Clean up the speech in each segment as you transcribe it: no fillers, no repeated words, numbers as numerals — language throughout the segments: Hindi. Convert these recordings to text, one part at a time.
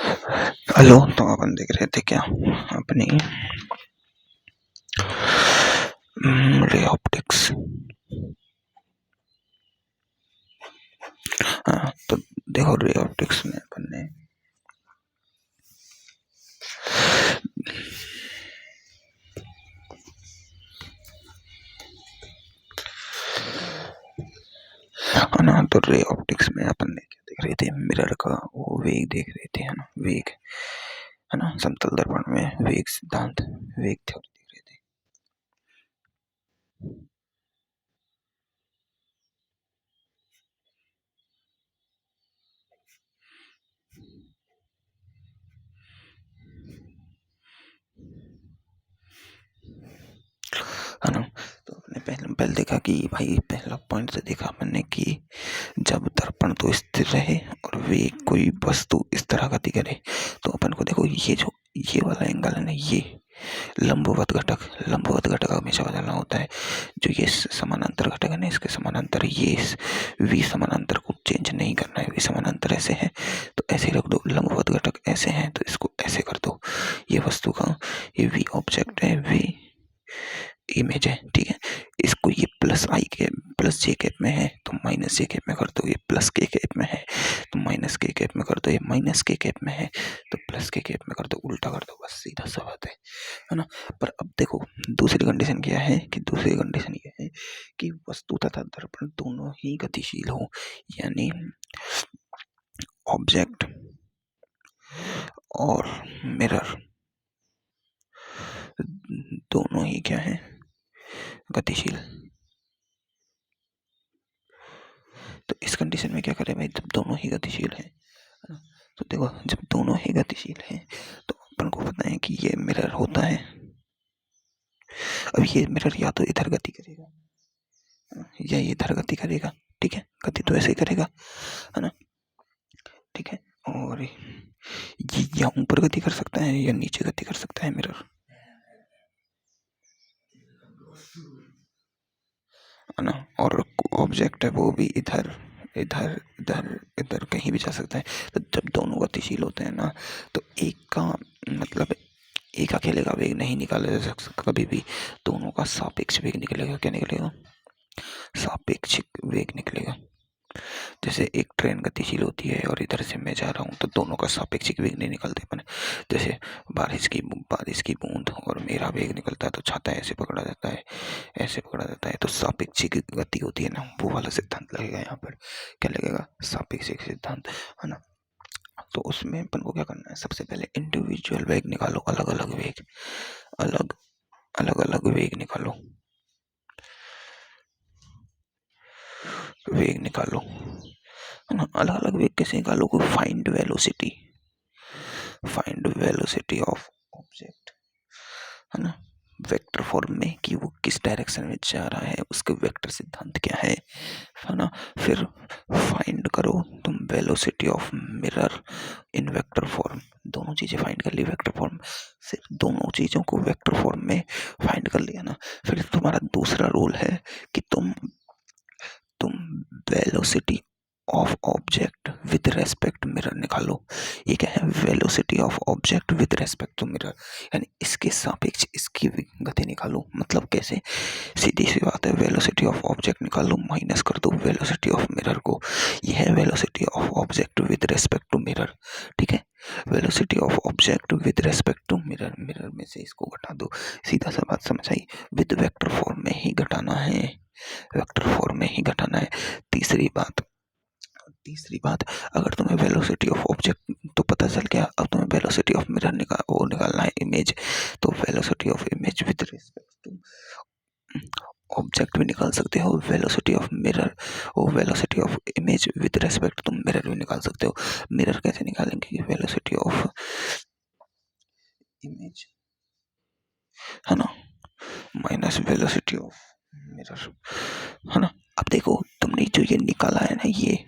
हेलो, तो अपन देख रहे थे क्या अपनी रे ऑप्टिक्स। हाँ, तो देखो रे ऑप्टिक्स में अपन ने ना, तो रे ऑप्टिक्स में अपन ने क्या देख रहे थे, मिरर का वो वेग देख रहे थे, है ना, वेग, है ना, समतल दर्पण में वेग सिद्धांत, वेग थ्योरी देख रहे थे। है ना, तो अपने पहले देखा कि भाई पहला पॉइंट से देखा अपन ने कि जब दर्पण तो स्थिर रहे और वेग कोई वस्तु इस तरह गति करे, तो अपन को देखो ये वाला एंगल है ना, ये लंबवत घटक हमेशा बदलना होता है। जो ये समानांतर घटक है ना, इसके समानांतर ये वी समानांतर को चेंज नहीं करना है। वी समानांतर ऐसे है तो ऐसे रख दो, लंबवत घटक ऐसे हैं तो इसको ऐसे कर दो। ये वस्तु का ये वी ऑब्जेक्ट है, वी इमेज है, ठीक है। इसको ये प्लस आई के प्लस जे कैप में है तो माइनस जे कैप में कर दो, ये प्लस के कैप में है तो माइनस के कैप में कर दो, ये माइनस के कैप में है तो प्लस के कैप में कर दो, उल्टा कर दो, बस सीधा सा बात है ना। पर अब देखो दूसरी कंडीशन क्या है, कि दूसरी कंडीशन ये है कि वस्तु तथा दर्पण दोनों ही गतिशील हो, यानी ऑब्जेक्ट और मिरर दोनों ही क्या है, गतिशील। तो इस कंडीशन में क्या करें भाई, जब दोनों ही गतिशील हैं, है ना, तो देखो जब दोनों ही गतिशील हैं तो अपन को पता है कि ये मिरर होता है। अब ये मिरर या तो इधर गति करेगा या इधर गति करेगा, ठीक है, गति तो ऐसे ही करेगा, है ना, ठीक है। और ये या ऊपर गति कर सकता है या नीचे गति कर सकता है मिरर, है ना। और ऑब्जेक्ट है वो भी इधर इधर इधर इधर कहीं भी जा सकता है। तो जब दोनों गतिशील होते हैं ना, तो एक का मतलब एक अकेले का वेग नहीं निकाला जा सकता कभी भी, दोनों का सापेक्ष वेग निकलेगा। क्या निकलेगा? सापेक्षिक वेग निकलेगा। जैसे एक ट्रेन गतिशील होती है और इधर से मैं जा रहा हूँ तो दोनों का सापेक्षिक वेग नहीं निकलते अपने। जैसे बारिश की बूंद और मेरा वेग निकलता है तो छाता ऐसे पकड़ा जाता है, ऐसे पकड़ा जाता है, तो सापेक्षिक गति होती है ना, वो वाला सिद्धांत लगेगा यहाँ पर। क्या लगेगा? सापेक्षिक सिद्धांत, है ना। तो उसमें अपन को क्या करना है, सबसे पहले इंडिविजुअल वेग निकालो, अलग अलग वेग, अलग अलग अलग वेग निकालो, वेग निकालो, है ना। अलग अलग वेग कैसे निकालो? Find velocity, find velocity of object, है ना, वेक्टर फॉर्म में, कि वो किस डायरेक्शन में जा रहा है, उसके वेक्टर सिद्धांत क्या है ना। फिर फाइंड करो तुम velocity of mirror in vector form, दोनों चीजें फाइंड कर ली वेक्टर फॉर्म। सिर्फ दोनों चीजों को वेक्टर फॉर्म में फाइंड कर लिया ना, फिर तुम्हारा दूसरा रूल है कि तुम velocity of object with respect mirror निकालो। ये क्या है? Velocity of object with respect to mirror, यानी इसके सापेक्ष इसकी गति निकालो। मतलब कैसे? सीधी सी बात है, वेलोसिटी ऑफ ऑब्जेक्ट निकालो, माइनस कर दो वेलोसिटी ऑफ मिरर को। यह है velocity of object with respect to mirror, ठीक है। Velocity of object with respect to mirror, mirror में से इसको घटा दो, सीधा सा बात समझ आई। विद वेक्टर फॉर्म में ही घटाना है, वेक्टर फॉर्म में ही घटाना है। तीसरी बात, अगर तुम्हें वेलोसिटी ऑफ ऑब्जेक्ट तो पता चल गया, अब तुम्हें वेलोसिटी ऑफ मिरर निकालना है, इमेज। तो velocity of image with respect to object भी निकाल सकते हो, वेलोसिटी ऑफ मिरर और velocity of image with respect to mirror भी निकाल सकते हो। मिरर कैसे निकालेंगे? वेलोसिटी ऑफ इमेज, है ना, माइनस वेलोसिटी ऑफ मिरर, है ना। अब देखो तुमने जो ये निकाला है ना, ये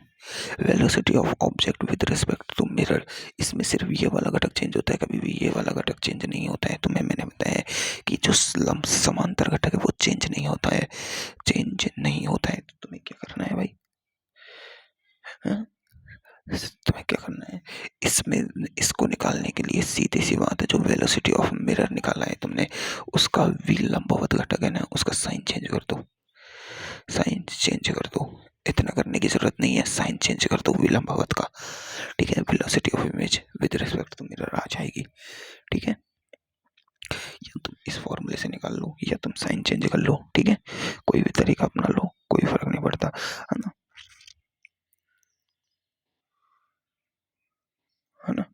velocity of object with respect to mirror, इसमें सिर्फ ये वाला घटक चेंज होता है, कभी भी ये वाला घटक चेंज नहीं होता है। तुम्हें मैंने बताया कि जो समांतर घटक है वो चेंज नहीं होता है, चेंज नहीं होता है। तो तुम्हें क्या करना है भाई, हाँ? तुम्हें क्या करना है इसमें, इसको निकालने के लिए सीधी सी बात है, जो वेलोसिटी ऑफ मिरर निकाला है तुमने, उसका v लंबवत घटक है ना, उसका साइन चेंज कर दो, साइन चेंज कर दो। इतना करने की जरूरत नहीं है, साइन चेंज कर दो v लंबवत का, ठीक है। Velocity of image with respect to mirror आ जाएगी, ठीक है। या तुम इस फॉर्मूले से निकाल लो या तुम साइन चेंज कर लो, ठीक है। कोई भी तरीका अपना लो, कोई फर्क नहीं पड़ता, है ना, है ना।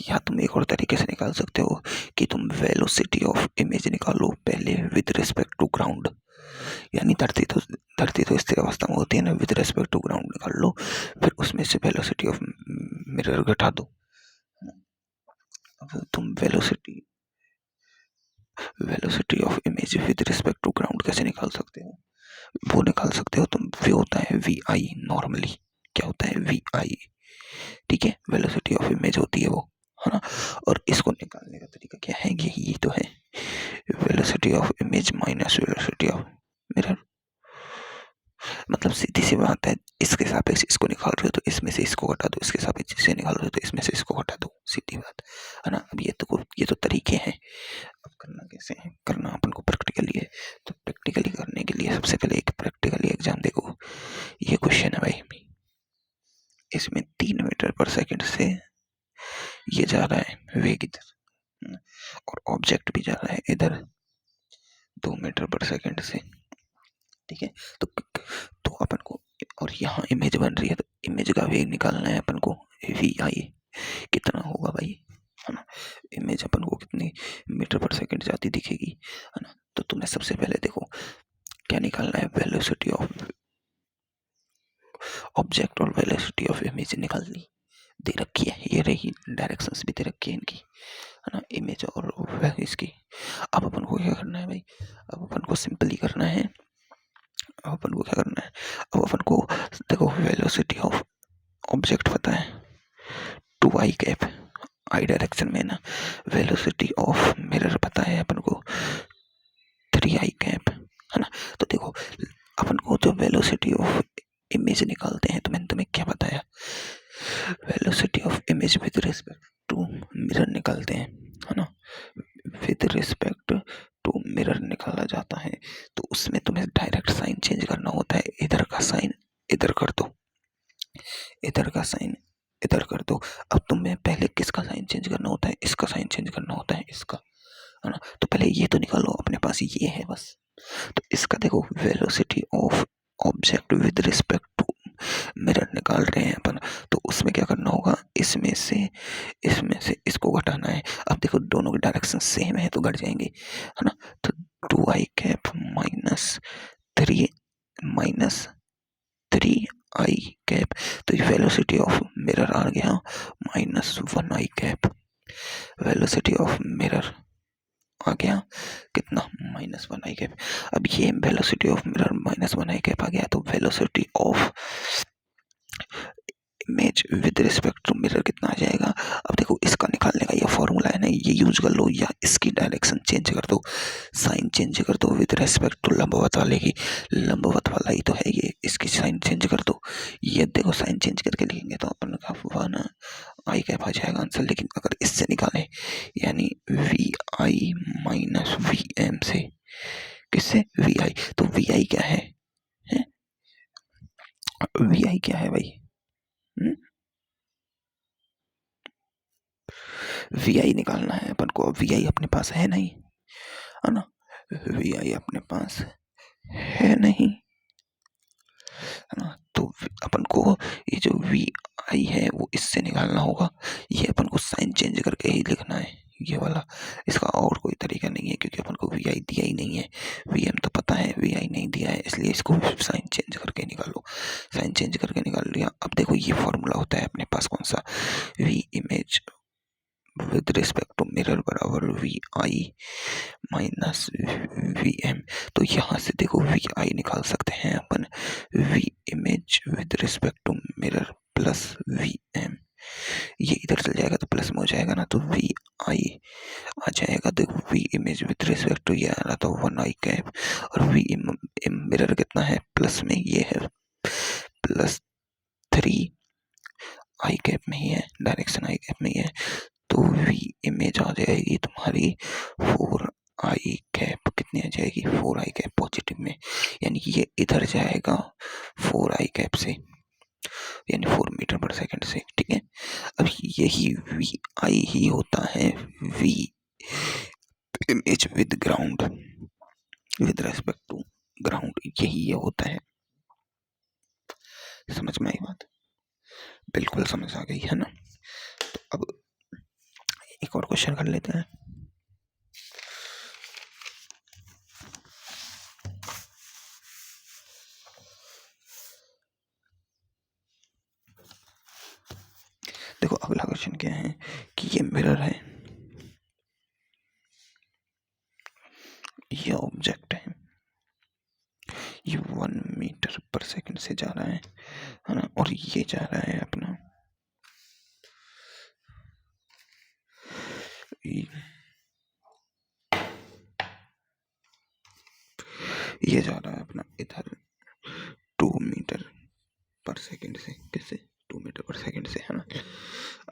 या तुम एक और तरीके से निकाल सकते हो कि तुम वेलोसिटी ऑफ इमेज निकालो पहले विद रिस्पेक्ट टू ग्राउंड, यानी धरती तो स्थिर अवस्था में होती है ना, विद रिस्पेक्ट टू ग्राउंड निकाल लो, फिर उसमें से वेलोसिटी ऑफ मिरर घटा दो। अब तुम velocity velocity of image with respect to ground कैसे निकाल सकते हो, वो निकाल सकते हो तुम, वो होता है वी आई नॉर्मली। क्या होता है वी आई, ठीक है, वेलोसिटी ऑफ इमेज होती है वो, है ना। और इसको निकालने का तरीका क्या है, ये तो है velocity of image minus velocity of mirror. मतलब सीधी सी बात है, इसके सापेक्ष इसको निकाल रहे हो तो इसमें से इसको घटा दो, इसके सापेक्ष इसे निकाल रहे हो तो इसमें से इसको घटा दो, सीधी बात है ना। अब ये तो तरीके हैं। अब करना कैसे है, करना अपन को प्रैक्टिकली है। तो प्रैक्टिकली करने के लिए सबसे पहले एक प्रैक्टिकली एग्जाम देखो। ये क्वेश्चन है भाई, इसमें 3 मीटर पर सेकंड से ये जा रहा है वेग इधर, और ऑब्जेक्ट भी जा रहा है इधर 2 मीटर पर सेकंड से, ठीक है। तो अपन को, और यहाँ इमेज बन रही है, तो इमेज का वेग निकालना है अपन को, वी आई कितना होगा भाई, है ना। इमेज अपन को कितनी मीटर पर सेकंड जाती दिखेगी, है ना। तो तुम्हें सबसे पहले देखो क्या निकालना है, वेलोसिटी ऑफ ऑब्जेक्ट और वेलोसिटी ऑफ इमेज निकाल ली, दे रखी है, ये रही डायरेक्शंस भी दे रखी है इनकी, है ना, इमेज और इसकी। अब अपन को क्या करना है भाई, अब अपन को सिंपली करना है, अब अपन को क्या करना है, अब अपन को देखो वेलोसिटी ऑफ ऑब्जेक्ट पता है 2i कैप, आई डायरेक्शन में ना। वेलोसिटी ऑफ मिरर पता है अपन को 3i कैप, है ना। तो देखो अपन को जो वेलोसिटी ऑफ इमेज निकालते हैं, तुम्हें क्या बताया, velocity of image with respect to mirror निकालते हैं, है ना। विद रिस्पेक्ट टू मिरर निकाला जाता है, तो उसमें तुम्हें डायरेक्ट साइन चेंज करना होता है, इधर का साइन इधर कर दो, इधर का साइन इधर कर दो। अब तुम्हें पहले किसका साइन चेंज करना होता है, इसका साइन चेंज करना होता है, इसका, है ना। तो पहले ये तो निकालो, अपने पास ये है बस। तो इसका देखो velocity of object with respect to mirror निकाल रहे हैं अपन, तो उसमें क्या करना होगा, इसमें से इसको घटाना है। अब देखो दोनों की डायरेक्शन सेम है तो घट जाएंगे, है ना। तो 2i cap minus 3i cap, तो वेलोसिटी ऑफ मिरर आ गया -1i cap, velocity of mirror आ गया कितना, -1i कैप। अब ये velocity of mirror -1i cap आ गया, तो velocity of image with respect to mirror कितना आ जाएगा। अब देखो इसका निकालने का ये फॉर्मूला है ना, ये यूज कर लो, या इसकी डायरेक्शन चेंज कर दो, साइन चेंज कर दो विद रिस्पेक्ट टू लंबवत वाले की, लंबवत वाला ही तो है ये, इसकी साइन चेंज कर दो। ये देखो साइन चेंज करके लिखेंगे तो अपन का 1i कैप आ जाएगा आंसर। लेकिन अगर इससे निकालें, यानी V I minus V M से, किससे, वी आई, तो वी आई क्या है, वी आई क्या है भाई, वी आई निकालना है अपन को। अब वी आई अपने पास है नहीं, है ना, वी आई अपने पास है नहीं, है ना। तो अपन को ये जो वी आई है वो इससे निकालना होगा, ये अपन को साइन चेंज करके ही लिखना है ये वाला, इसका और कोई तरीका नहीं है, क्योंकि अपन को वी आई दिया ही नहीं है, वी एम तो पता है, वी आई नहीं दिया है, इसलिए इसको साइन चेंज करके निकालो, साइन चेंज करके निकाल लिया। अब देखो ये फॉर्मूला होता है अपने पास कौन सा, V image with respect to mirror बराबर V I minus V M. तो यहाँ से देखो वी आई निकाल सकते हैं अपन, V image with respect to mirror plus V M, ये इधर चल जाएगा तो प्लस में हो जाएगा ना, तो वी आई आ जाएगा। देखो V image with respect to ये आ रहा था 1i कैप, और वी मिरर कितना है प्लस में, ये है +3 आई कैप में ही है, डायरेक्शन आई कैप में ही है, तो वी इमेज आ जाएगी तुम्हारी 4i कैप। कितनी आ जाएगी? 4i कैप पॉजिटिव में, यानी कि ये इधर जाएगा 4i कैप से, यानी 4 मीटर पर सेकेंड से। ठीक है, अब यही वी आई ही होता है V image with ground, with respect to ground, यही ये होता है। समझ में आई बात? बिल्कुल समझ आ गई है ना। तो अब एक और क्वेश्चन कर लेते हैं। देखो अगला क्वेश्चन क्या है कि ये मिरर है, ये ऑब्जेक्ट है, ये 1 मीटर पर सेकेंड से जा रहा है ना, और ये जा रहा है अपना ये जा रहा है अपना इधर 2 मीटर पर सेकेंड से। किससे? 2 मीटर पर सेकेंड से, है ना।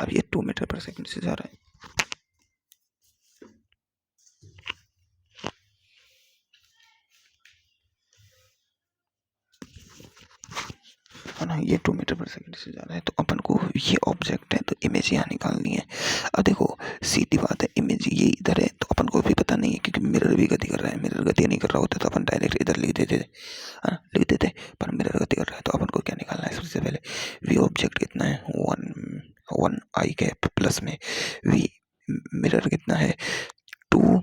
अब ये 2 मीटर पर सेकेंड से जा रहा है, है ना, ये 2 मीटर पर सेकेंड से जा रहा है। तो अपन को ये ऑब्जेक्ट है तो इमेज यहाँ निकालनी है। अब देखो सीधी बात है, इमेज ये इधर है तो अपन को भी पता नहीं है, क्योंकि मिरर भी गति कर रहा है। मिरर गति नहीं कर रहा होता तो अपन डायरेक्ट इधर लिख देते थे, लिख देते, पर मिरर गति कर रहा है तो अपन को क्या निकालना है? सबसे पहले वी ऑब्जेक्ट कितना है? 1 आई कैप प्लस में वी मिरर कितना है? 2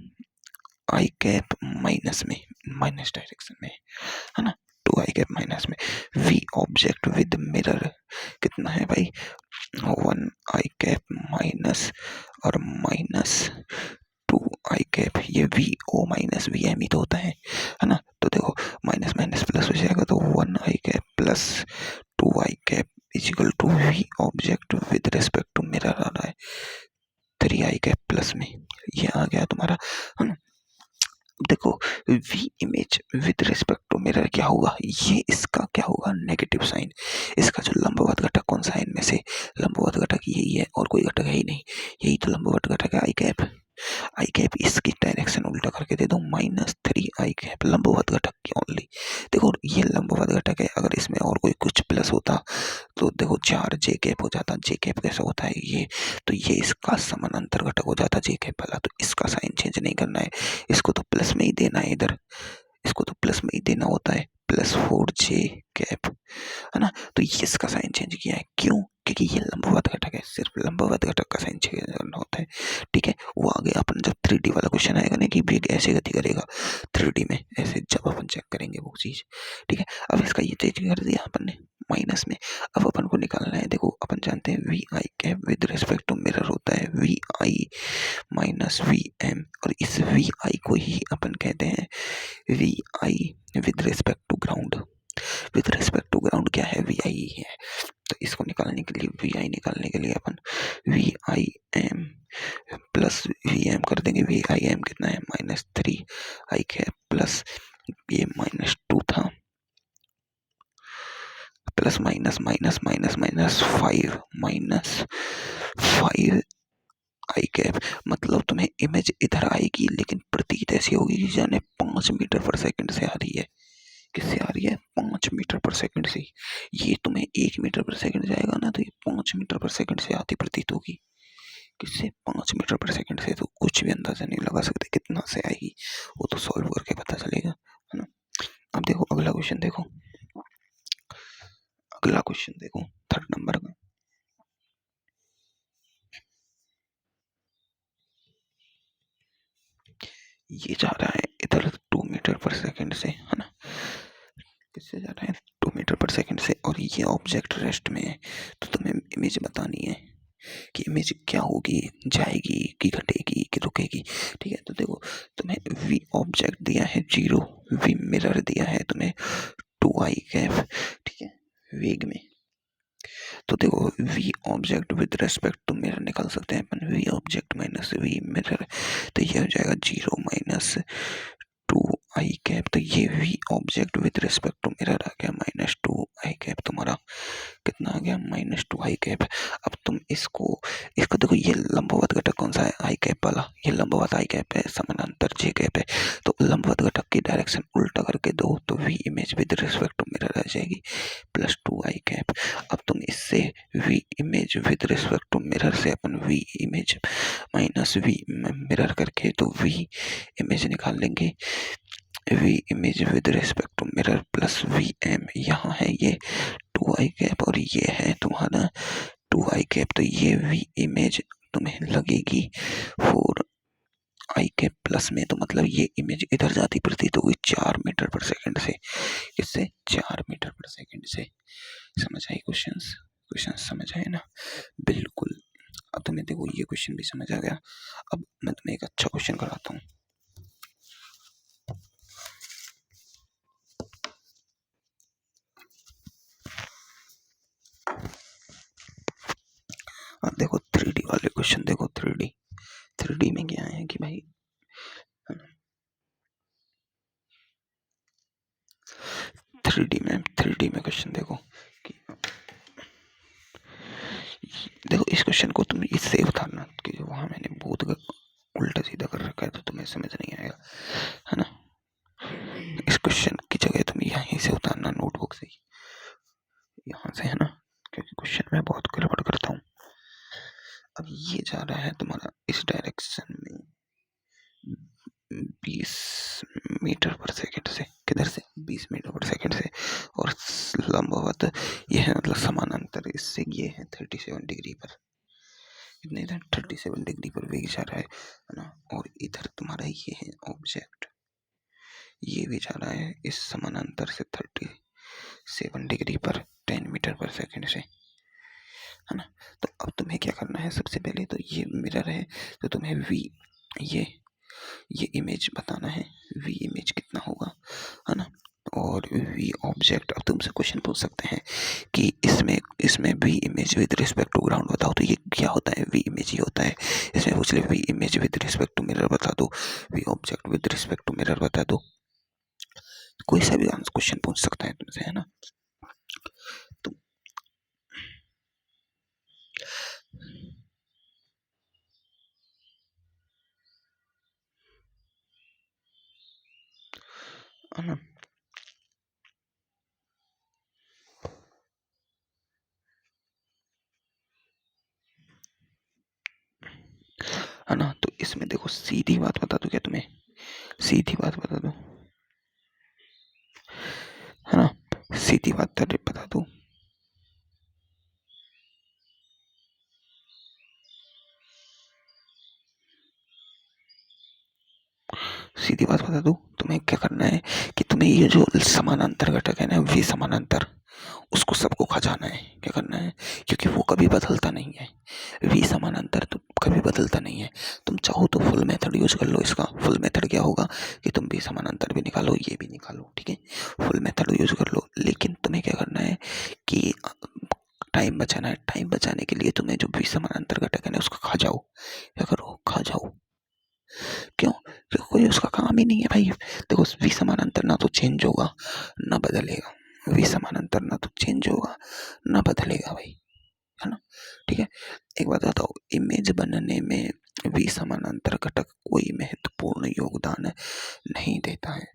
आई कैप माइनस में, माइनस डायरेक्शन में, है ना, 2 आई कैप माइनस में। वी ऑब्जेक्ट विद मिरर कितना है भाई? 1 आई कैप माइनस और माइनस 2 आई कैप, ये V O minus V M ही तो होता है ना। तो देखो माइनस माइनस प्लस हो जाएगा, तो 1 I cap plus 2 I cap is equal to V object with respect to mirror आ रहा है 3 आई कैप प्लस में, ये आ गया तुम्हारा, है ना। देखो V image with respect to mirror क्या होगा? ये इसका क्या होगा? Negative sign. इसका जो लंबवत घटक कौन सा है इनमें से? लंबवत घटक यही है, और कोई घटक है ही नहीं, यही तो लंबवत घटक है आई कैप। आई कैप इसकी डायरेक्शन उल्टा करके दे दो, -3 आई कैप लंबवत घटक की ओनली। देखो ये लंबवत घटक है, अगर इसमें और कोई कुछ प्लस होता तो देखो 4 जे कैप हो जाता। जे कैप कैसा होता है ये? तो ये इसका समानांतर घटक हो जाता जे कैप वाला। तो इसका साइन चेंज नहीं करना है, इसको तो प्लस में ही देना है, इधर इसको तो प्लस में ही देना होता है, +4 जे कैप, है ना। तो ये इसका साइन चेंज किया है, क्यों? क्योंकि ये लंबवत घटक है, सिर्फ लंबवत घटक का साइन चेंज करना होता है। ठीक है, वो आ गया अपन जब 3D वाला क्वेश्चन आएगा ना कि वेग ऐसे गति करेगा 3D में, ऐसे जब अपन चेक करेंगे वो चीज। ठीक है, अब इसका ये चेंज कर दिया अपन ने माइनस में। अब अपन को निकालना है, देखो अपन जानते हैं V I cap with respect to mirror होता है V I minus V M, और इस वी आई को ही अपन कहते हैं V I with respect to ground. With respect to ground क्या है? वी आई है। तो इसको निकालने के लिए, वी आई निकालने के लिए अपन V I M plus V M कर देंगे। वी आई एम कितना है? -3 आई कैप प्लस ये -2 था, plus minus minus minus minus 5 आई कैप। मतलब तुम्हें इमेज इधर आएगी, लेकिन प्रतीत ऐसी होगी कि जाने 5 मीटर पर सेकेंड से आ रही है। किससे आ रही है? 5 मीटर पर सेकेंड से। ये तुम्हें 1 मीटर पर सेकेंड जाएगा ना, तो ये 5 मीटर पर सेकेंड से आती प्रतीत होगी। किससे? 5 मीटर पर सेकेंड से। तो कुछ भी अंदाजा नहीं लगा सकते कितना से आएगी, वो तो सॉल्व करके पता चलेगा, है ना। अब देखो अगला क्वेश्चन देखो, अगला क्वेश्चन देखो 3rd नंबर का। ये जा रहा है इधर 2 मीटर पर सेकेंड से, है ना। किससे जा रहा है? 2 मीटर पर सेकेंड से, और ये ऑब्जेक्ट रेस्ट में है। तो तुम्हें इमेज बतानी है कि इमेज क्या होगी, जाएगी कि घटेगी कि रुकेगी। ठीक है, तो देखो तुम्हें वी ऑब्जेक्ट दिया है 0, वी मिरर दिया है तुम्हें 2 आई कैप, ठीक है, वेग में। तो देखो V object with respect to mirror निकाल सकते हैं अपन, V object minus V mirror, तो ये हो जाएगा 0 - 2 आई कैप, तो ये V object with respect to mirror आ गया -2 आई कैप, तुम्हारा कितना आ गया -2 आई कैप। अब तुम इसको इसको देखो, ये लंबवत घटक कौन सा है, आई कैप वाला, ये लंबवत आई कैप है, समानांतर जे कैप है। तो लंबवत घटक की डायरेक्शन उल्टा करके दो तो V image with respect to mirror आ जाएगी +2 आई कैप। अब तुम इससे V image with respect to mirror से अपन वी इमेज -v मिरर करके तो वी इमेज निकाल लेंगे, V image with respect to mirror plus V M, यहाँ है ये 2 आई कैप और ये है तुम्हारा 2 आई कैप, तो ये वी इमेज तुम्हें लगेगी 4 आई कैप प्लस में, तो मतलब ये इमेज इधर जाती प्रतीत होगी 4 मीटर पर सेकंड से, इससे 4 मीटर पर सेकंड से। समझ आई क्वेश्चंस, क्वेश्चंस समझ आए ना, बिल्कुल। अब तुम्हें देखो ये क्वेश्चन भी समझ आ गया। अब मैं तुम्हें एक अच्छा क्वेश्चन कराता हूँ। अब देखो 3D वाले क्वेश्चन देखो, 3D में क्या है कि भाई 3D में क्वेश्चन देखो कि देखो इस क्वेश्चन को तुम इससे उतारना कि वहां मैंने बहुत उल्टा सीधा कर रखा है तो तुम्हें समझ नहीं आएगा, है ना। इस क्वेश्चन की जगह तुम यहीं से उतारना नोटबुक से, यहाँ से, है ना, क्योंकि क्वेश्चन में बहुत गड़बड़ करता हूँ। अब ये जा रहा है तुम्हारा इस डायरेक्शन में 20 मीटर पर सेकंड से, किधर से 20 मीटर पर सेकंड से, और लंबवत ये है मतलब समानांतर इससे ये है 37 डिग्री पर, कितने इधर 37 डिग्री पर वेग जा रहा है ना। और इधर तुम्हारा ये है ऑब्जेक्ट, ये भी जा रहा है इस समानांतर से 37 डिग्री पर 10 मीटर पर सेकंड से, है ना। तो अब तुम्हें क्या करना है, सबसे पहले तो ये मिरर है तो तुम्हें वी ये इमेज बताना है, वी इमेज कितना होगा, है ना। और वी ऑब्जेक्ट, अब तुमसे क्वेश्चन पूछ सकते हैं कि इसमें V image with respect to ground बताओ, तो ये क्या होता है, वी इमेज ही होता है। इसमें पूछ ले V image with respect to mirror बता दो, V object with respect to mirror बता दो, कोई सा भी क्वेश्चन पूछ सकता है तुमसे, है ना। तो है ना, है ना। तो इसमें देखो सीधी बात बता दो, क्या तुम्हें सीधी बात बता दो, है ना, सीधी बात बता दो, सीधी बात बता दूं, तुम्हें क्या करना है कि तुम्हें ये जो समानांतर घटक है ना, वी समानांतर, उसको सबको खा जाना है। क्या करना है, क्योंकि वो कभी बदलता नहीं है, वी समानांतर तो कभी बदलता नहीं है। तुम चाहो तो फुल मेथड यूज कर लो इसका। फुल मेथड क्या होगा कि तुम वी समानांतर भी निकालो, ये भी निकालो, ठीक है, फुल मेथड यूज कर लो। लेकिन तुम्हें क्या करना है कि टाइम बचाना है। टाइम बचाने के लिए तुम्हें जो वी समानांतर घटक है ना, उसको खा जाओ। क्या करो, खा जाओ। क्यों, क्योंकि कोई उसका काम ही नहीं है भाई। देखो वी समानांतर ना तो चेंज होगा ना बदलेगा, वी समानांतर ना तो चेंज होगा ना बदलेगा भाई, है ना। ठीक है, एक बात बताओ, इमेज बनने में वी समानांतर घटक कोई महत्वपूर्ण योगदान नहीं देता है।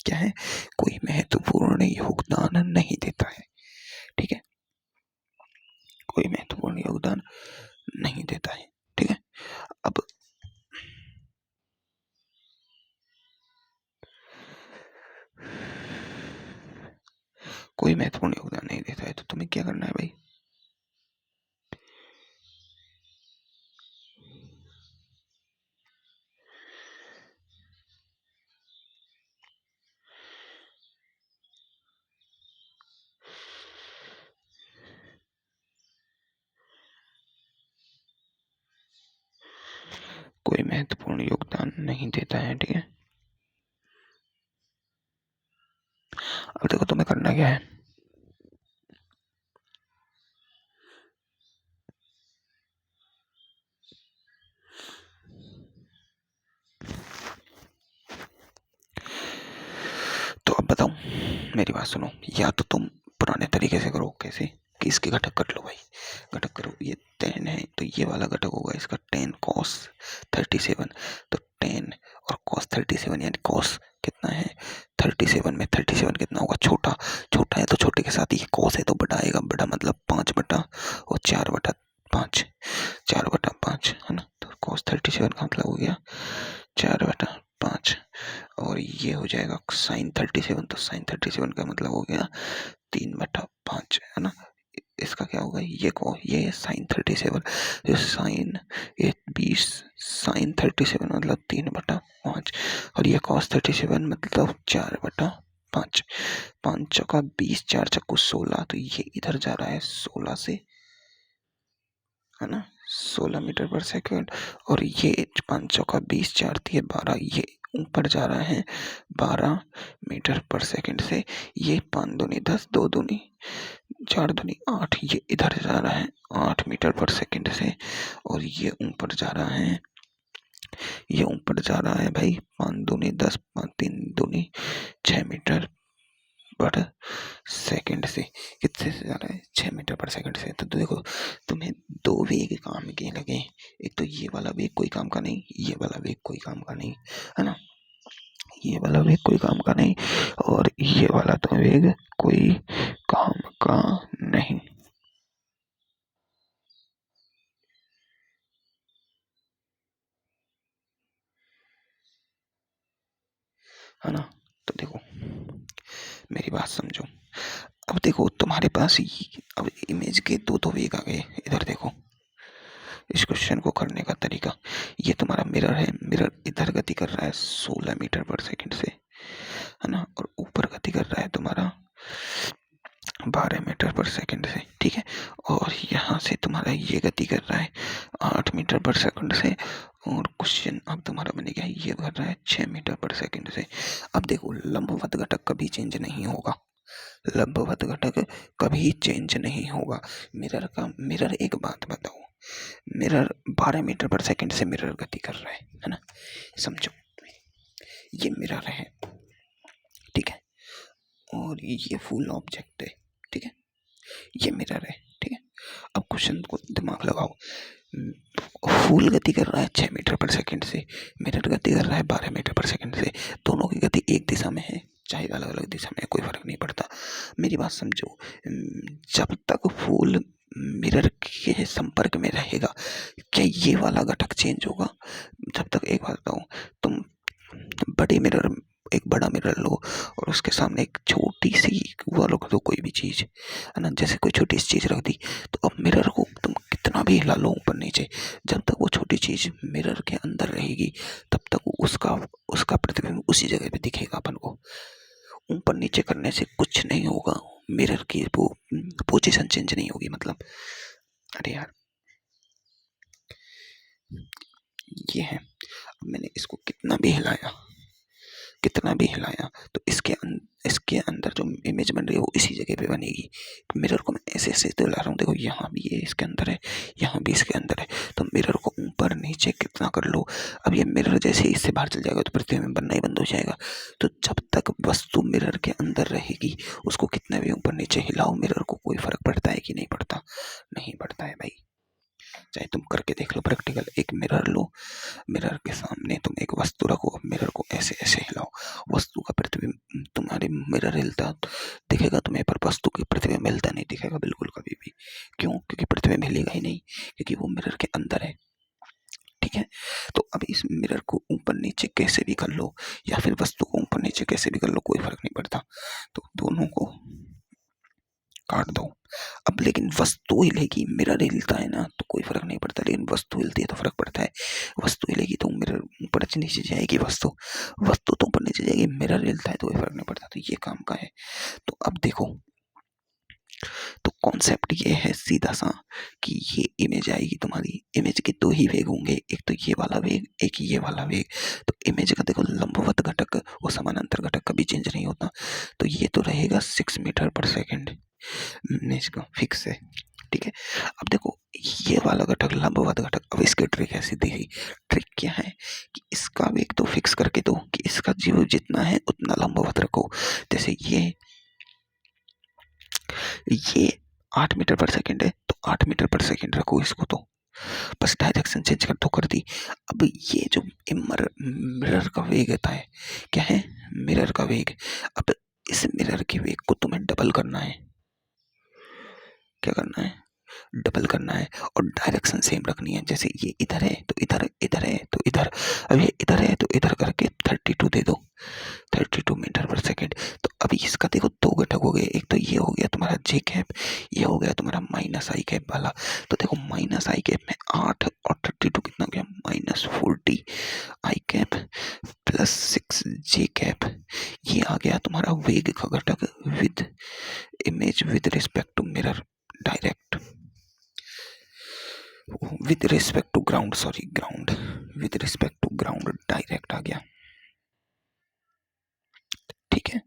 क्या है, कोई महत्वपूर्ण योगदान नहीं देता है, ठीक है, कोई महत्वपूर्ण योगदान नहीं देता है, ठीक है। अब कोई महत्वपूर्ण योगदान नहीं देता है तो तुम्हें क्या करना है भाई, कोई महत्वपूर्ण योगदान नहीं देता है, ठीक है। अब देखो तुम्हें करना क्या है, मेरी बात सुनो, या तो तुम पुराने तरीके से करो। कैसे? कि इसके घटक कर लो भाई, घटक करो। ये 10 है तो ये वाला घटक होगा इसका 10 cos 37। तो 10 और cos 37 यानी cos कितना है 37 में 37 कितना होगा छोटा, छोटा है तो छोटे के साथ ये cos है तो बड़ा आएगा, बड़ा मतलब 5 बटा और 4/5, 4/5 है ना। तो cos 37 का मतलब हो गया 4/5 और ये हो जाएगा साइन 37। तो साइन 37 का मतलब हो गया 3/5 है ना। इसका क्या होगा ये साइन 37, ये साइन ये 20 साइन 37 मतलब 3/5 और ये कॉस 37 मतलब 4/5। 5 चौका 20, 4 चक्कू 16, तो ये इधर जा रहा है 16 से, है ना, 16 मीटर पर सेकंड। और ये 5 चौका 20, 4 तिये 12, ये ऊपर जा रहा है 12 मीटर पर सेकंड से। ये 5 दूनी 10, 2 दूनी 4 दूनी 8, ये इधर जा रहा है 8 मीटर पर सेकंड से। और ये ऊपर जा रहा है, ये ऊपर जा रहा है भाई 5 दूनी 10, 5 3 दूनी 6 मीटर पर सेकंड से। कितने से जा रहा है 6 मीटर पर सेकंड से। तो देखो तुम्हें दो वेग काम के लगे, एक तो ये वाला वेग कोई काम का नहीं, ये वाला वेग कोई काम का नहीं, है ना, ये वाला वेग कोई काम का नहीं और ये वाला तो वेग कोई काम का नहीं, है ना। तो देखो मेरी बात समझो। अब देखो तुम्हारे पास अब इमेज के दो दो वेग आ गए। इधर देखो इस क्वेश्चन को करने का तरीका, ये तुम्हारा मिरर है, मिरर इधर गति कर रहा है 16 मीटर पर सेकंड से, है ना, और ऊपर गति कर रहा है तुम्हारा 12 मीटर पर सेकंड से, ठीक है। और यहाँ से तुम्हारा ये गति कर रहा है 8 मीटर पर सेकंड से और क्वेश्चन अब तुम्हारा बनेगा ये कर रहा है 6 मीटर पर सेकंड से। अब देखो लंबवत घटक कभी चेंज नहीं होगा, लंबवत घटक कभी चेंज नहीं होगा। मिरर एक बात बताओ, मिरर 12 मीटर पर सेकंड से मिरर गति कर रहा है ना, समझो ये मिरर है, ठीक है, और ये फुल ऑब्जेक्ट है, ठीक है, ये मिरर है, ठीक है। अब क्वेश्चन को दिमाग लगाओ, फूल गति कर रहा है 6 मीटर पर सेकंड से, मिरर गति कर रहा है 12 मीटर पर सेकंड से, दोनों की गति एक दिशा में है, चाहे अलग अलग दिशा में, कोई फर्क नहीं पड़ता। मेरी बात समझो, जब तक फूल मिरर के संपर्क में रहेगा क्या ये वाला घटक चेंज होगा? जब तक, एक बात बताओ, तुम बड़े मिरर, एक बड़ा मिरर लो और उसके सामने एक छोटी सी वो रख दो, कोई भी चीज, है ना, जैसे कोई छोटी सी चीज रख दी, तो अब मिरर को तुम कितना भी हिला लो ऊपर नीचे, जब तक वो छोटी चीज मिरर के अंदर रहेगी तब तक उसका उसका प्रतिबिंब उसी जगह पे दिखेगा अपन को। ऊपर नीचे करने से कुछ नहीं होगा, मिरर की वो पोजीशन चेंज नहीं होगी। मतलब अरे यार ये है, अब मैंने इसको कितना भी हिलाया तो इसके अंदर जो इमेज बन रही है वो इसी जगह पे बनेगी। मिरर को मैं ऐसे ऐसे तो ला रहा हूँ, देखो यहाँ भी ये इसके अंदर है, यहाँ भी इसके अंदर है, तो मिरर को ऊपर नीचे कितना कर लो, अब ये मिरर जैसे ही इससे बाहर चल जाएगा तो प्रतिबिंब बनना ही बंद हो जाएगा। तो जब तक वस्तु मिरर के अंदर रहेगी उसको कितना भी ऊपर नीचे हिलाओ मिरर को कोई फर्क पड़ता है कि नहीं पड़ता? नहीं पड़ता है भाई। चाहे तुम करके देख लो प्रैक्टिकल, एक मिरर लो, मिरर के सामने तुम एक वस्तु रखो, मिरर को ऐसे ऐसे हिलाओ, वस्तु का प्रतिबिंब तुम्हारे मिरर हिलता दिखेगा तुम्हें, पर वस्तु की प्रतिबिंब हिलता नहीं दिखेगा बिल्कुल कभी भी। क्यों? क्योंकि प्रतिबिंब हिलेगा ही नहीं, क्योंकि वो मिरर के अंदर है, ठीक है। तो अब इस मिरर को ऊपर नीचे कैसे भी कर लो या फिर वस्तु को ऊपर नीचे कैसे भी कर लो कोई फर्क नहीं पड़ता, तो दोनों को काट दो। अब लेकिन वस्तु हिलेगी, मिरर हिलता है ना तो कोई फर्क नहीं पड़ता, लेकिन वस्तु हिलती है तो फर्क पड़ता है। वस्तु हिलेगी तो मिरर ऊपर नीचे जाएगी, वस्तु तो ऊपर नीचे जाएगी, मिरर हिलता है तो कोई फर्क नहीं पड़ता। तो ये काम का है। तो अब देखो, तो कॉन्सेप्ट ये है सीधा सा कि ये इमेज आएगी तुम्हारी, इमेज के दो ही वेग होंगे, एक तो ये वाला वेग, एक ये वाला वेग। तो इमेज का देखो लंबवत घटक वो समानांतर घटक कभी चेंज नहीं होता, तो ये तो रहेगा 6 मीटर पर सेकेंड, इसका फिक्स है, ठीक है। अब देखो ये वाला घटक लंबवत घटक, अब इसकी ट्रिक है, सीधी ट्रिक क्या है कि इसका वेग तो फिक्स करके दो कि इसका जीव जितना है उतना लंबवत रखो। जैसे ये ये 8 मीटर पर सेकेंड है तो 8 मीटर पर सेकेंड रखो इसको, तो बस डायरेक्शन चेंज कर दी। अब ये जो मिरर का वेग होता है, क्या है, मिरर का वेग। अब इस मिरर के वेग को तुम्हें डबल करना है। क्या करना है? डबल करना है। और डायरेक्शन सेम रखनी है, जैसे ये इधर है तो इधर, इधर है तो इधर। अब ये इधर है तो इधर करके 32 दे दो, 32 मीटर पर सेकेंड। तो अभी इसका देखो दो घटक हो गए, एक तो ये हो गया तुम्हारा जे कैप, ये हो गया तुम्हारा माइनस आई कैप वाला। तो देखो माइनस आई कैप में 8 और 32 कितना गया, -40 I cap plus 6 J cap. ये आ गया तुम्हारा वेग का घटक with image with respect to mirror direct, with respect to ground, sorry ground, with respect to ground direct आ गया। ठीक है।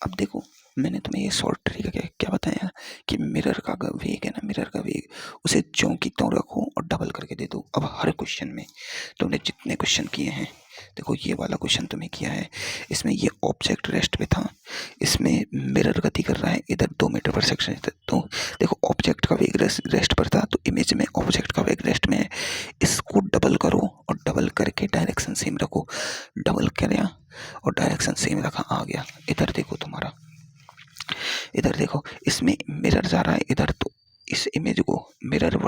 अब देखो मैंने तुम्हें ये शॉर्ट तरीका क्या बताया कि मिरर का वेग है ना, मिरर का वेग उसे ज्यों की त्यों रखो और डबल करके दे दो। अब हर क्वेश्चन में तुमने जितने क्वेश्चन किए हैं, देखो ये वाला क्वेश्चन तुम्हें किया है, इसमें ये ऑब्जेक्ट रेस्ट पे था, इसमें मिरर गति कर रहा है इधर 2 मीटर पर सेकेंड। तो देखो ऑब्जेक्ट का वेग रेस्ट पर था, तो इमेज में ऑब्जेक्ट का वेग रेस्ट में है। इसको डबल करो और डबल करके डायरेक्शन सेम रखो। डबल करें और डायरेक्शन सेम रखा, आ गया। इधर देखो तुम्हारा, इधर देखो इसमें मिरर जा रहा है इधर, तो इस इमेज को मिरर 1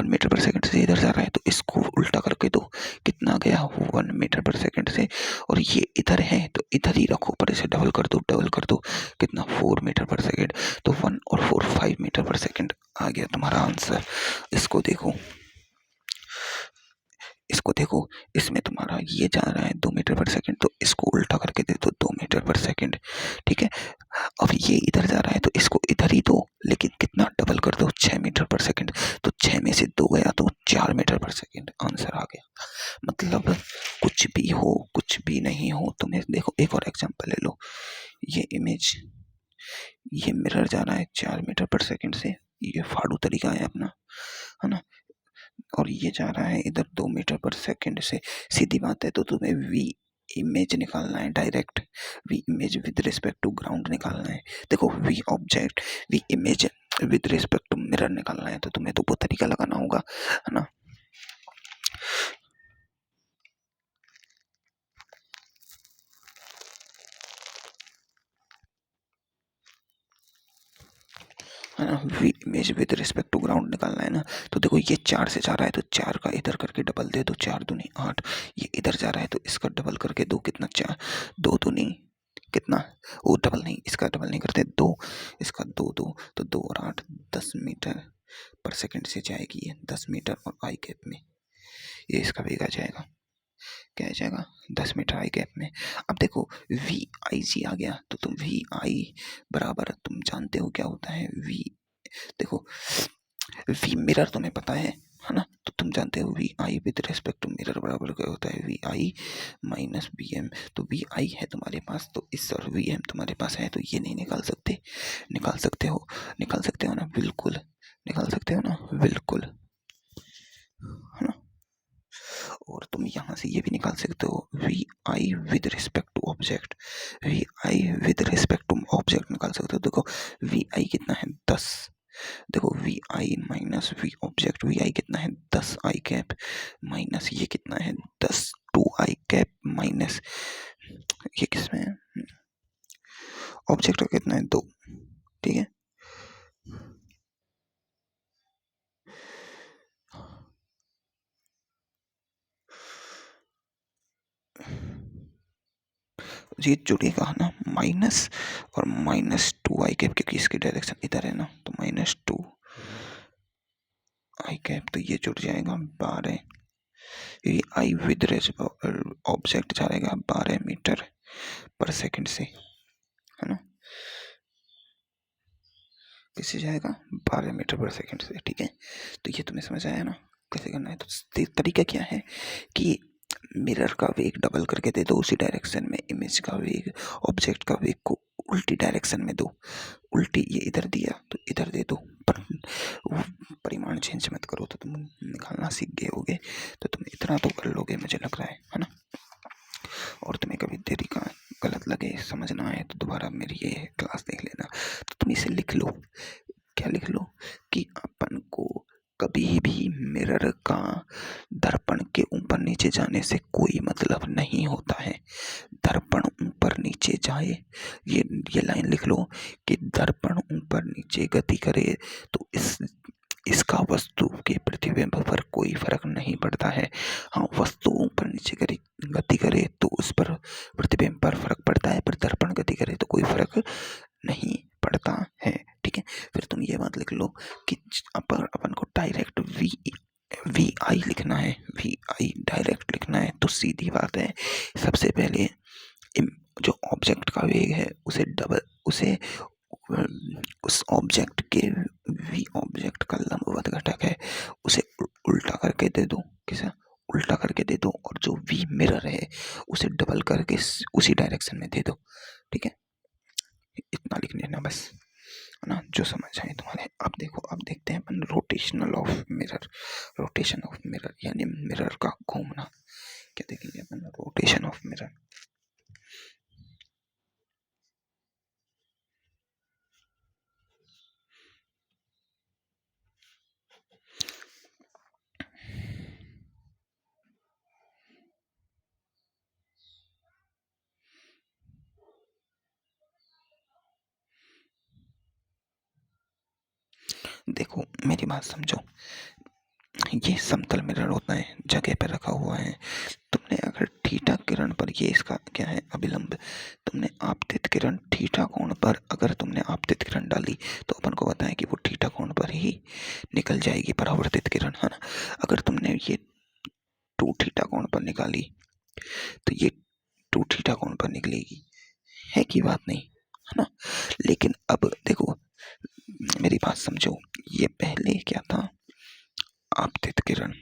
मीटर पर सेकेंड से इधर जा रहा है, तो इसको उल्टा करके दो, कितना गया 1 मीटर पर सेकेंड से। और ये इधर है तो इधर ही रखो, पर इसे डबल कर दो, डबल कर दो, कितना 4 मीटर पर सेकेंड। तो 1 और 4 5 मीटर पर सेकेंड आ गया तुम्हारा आंसर। इसको देखो, इसको देखो, इसमें तुम्हारा ये जा रहा है 2 मीटर पर सेकेंड, तो इसको उल्टा करके दे दो 2 मीटर पर सेकेंड। ठीक है। अब ये इधर जा रहा है तो इसको इधर ही दो, लेकिन कितना डबल कर दो 6 मीटर पर सेकेंड। तो 6 में से 2 गया तो 4 मीटर पर सेकेंड आंसर आ गया। मतलब कुछ भी हो कुछ भी नहीं हो, तुम्हें देखो एक और एग्जांपल ले लो। ये इमेज, ये मिरर जा रहा है 4 मीटर पर सेकेंड से, ये फाड़ू तरीका है अपना, है ना। और ये जा रहा है इधर 2 मीटर पर सेकेंड से। सीधी बात है, तो तुम्हें वी इमेज निकालना है direct, V image with respect to ground निकालना है। देखो V object, V image with respect to mirror निकालना है, तो तुम्हें तो वो तरीका लगाना होगा, है ना। है ना, V image with respect to ground निकालना है ना। तो देखो ये 4 से जा रहा है तो 4 का इधर करके डबल दे दो, 4 दूनी 8। ये इधर जा रहा है तो इसका डबल करके दो, कितना 4, 2 दूनी कितना, वो डबल नहीं, इसका डबल नहीं करते 2, इसका 2 2, तो 2 और 8 10 मीटर पर सेकेंड से जाएगी ये 10 मीटर, और आई कैप में ये इसका वेग आ जाएगा, क्या आ जाएगा 10 मीटर आई कैप में। अब देखो वी आई जी आ गया, तो तुम वी आई बराबर, तुम जानते हो क्या होता है वी, देखो वी मिरर तुम्हें पता है ना, तो तुम जानते हो V I with respect to mirror बराबर क्या होता है, V I minus B M. तो वी आई है तुम्हारे पास, तो इस और वी एम तुम्हारे पास है, तो ये नहीं निकाल सकते, निकाल सकते हो, निकाल सकते हो ना, बिल्कुल निकाल सकते हो ना, बिल्कुल, है ना। और तुम यहाँ से ये भी निकाल सकते हो V I with respect to object, V I with respect to object निकाल सकते हो। देखो वी आई कितना है 10, देखो V I minus V object, V I कितना है 10 आई कैप, माइनस ये कितना है 10 2 आई कैप, माइनस ये किसमें है, ऑब्जेक्ट का कितना है 2। ठीक है। ये जुड़ेगा ना माइनस और -2 आई कैप, क्योंकि इसकी डायरेक्शन इधर है ना, तो -2 आई कैप, तो ये जुड़ जाएगा 12, ये आई विद ऑब्जेक्ट जाएगा 12 मीटर पर सेकेंड से, है ना, किससे जाएगा 12 मीटर पर सेकेंड से। ठीक है। तो ये तुम्हें समझ आया ना कैसे करना है। तो तरीका क्या है कि मिरर का वेग डबल करके दे दो उसी डायरेक्शन में, इमेज का वेग ऑब्जेक्ट का वेग को उल्टी डायरेक्शन में दो, उल्टी ये इधर दिया तो इधर दे दो, पर वो परिमाण चेंज मत करो, तो तुम निकालना सीख गए होगे, तो तुम इतना तो कर लोगे मुझे लग रहा है ना। और तुम्हें कभी तरीका गलत लगे, समझना है, तो दोबारा मेरी ये क्लास देख लेना। तो तुम इसे लिख लो। क्या लिख लो कि अपन को कभी भी मिरर का दर्पण के ऊपर नीचे जाने से कोई मतलब नहीं होता है। दर्पण ऊपर नीचे जाए, ये लाइन लिख लो कि दर्पण ऊपर नीचे गति करे तो इसका वस्तु के प्रतिबिंब पर कोई फर्क नहीं पड़ता है। हाँ, वस्तु ऊपर नीचे गति करे तो उस पर प्रतिबिंब पर फर्क पड़ता है, पर दर्पण गति करे तो कोई फर्क नहीं पड़ता है। ठीक है, फिर तुम ये बात लिख लो कि अपन को डायरेक्ट वी आई लिखना है, वी आई डायरेक्ट लिखना है। तो सीधी बात है, सबसे पहले जो ऑब्जेक्ट का वेग है उसे उस ऑब्जेक्ट के वी ऑब्जेक्ट का लंबवत घटक है उसे उल्टा करके दे दो। किसे उल्टा करके दे दो, और जो वी मिरर है उसे डबल करके उसी डायरेक्शन में दे दो। ठीक है, इतना लिख लेना बस, है ना, जो समझ आए तुम्हारे। अब देखो, अब देखते हैं अपन rotational of mirror. Rotation of mirror यानी मिरर का घूमना। क्या देखेंगे अपन? Rotation of mirror. देखो मेरी बात समझो, ये समतल मिरर होता है, जगह पर रखा हुआ है। तुमने अगर थीटा किरण पर, ये इसका क्या है, अभिलंब, तुमने आपतित किरण थीटा कोण पर, अगर तुमने आपतित किरण डाली तो अपन को बताया कि वो थीटा कोण पर ही निकल जाएगी, परावर्तित किरण, है ना। अगर तुमने ये 2 थीटा कोण पर निकाली तो ये 2 थीटा कोण पर निकलेगी, है कि बात नहीं, है ना। लेकिन अब देखो मेरी बात समझो, ये पहले क्या था, आपतित किरण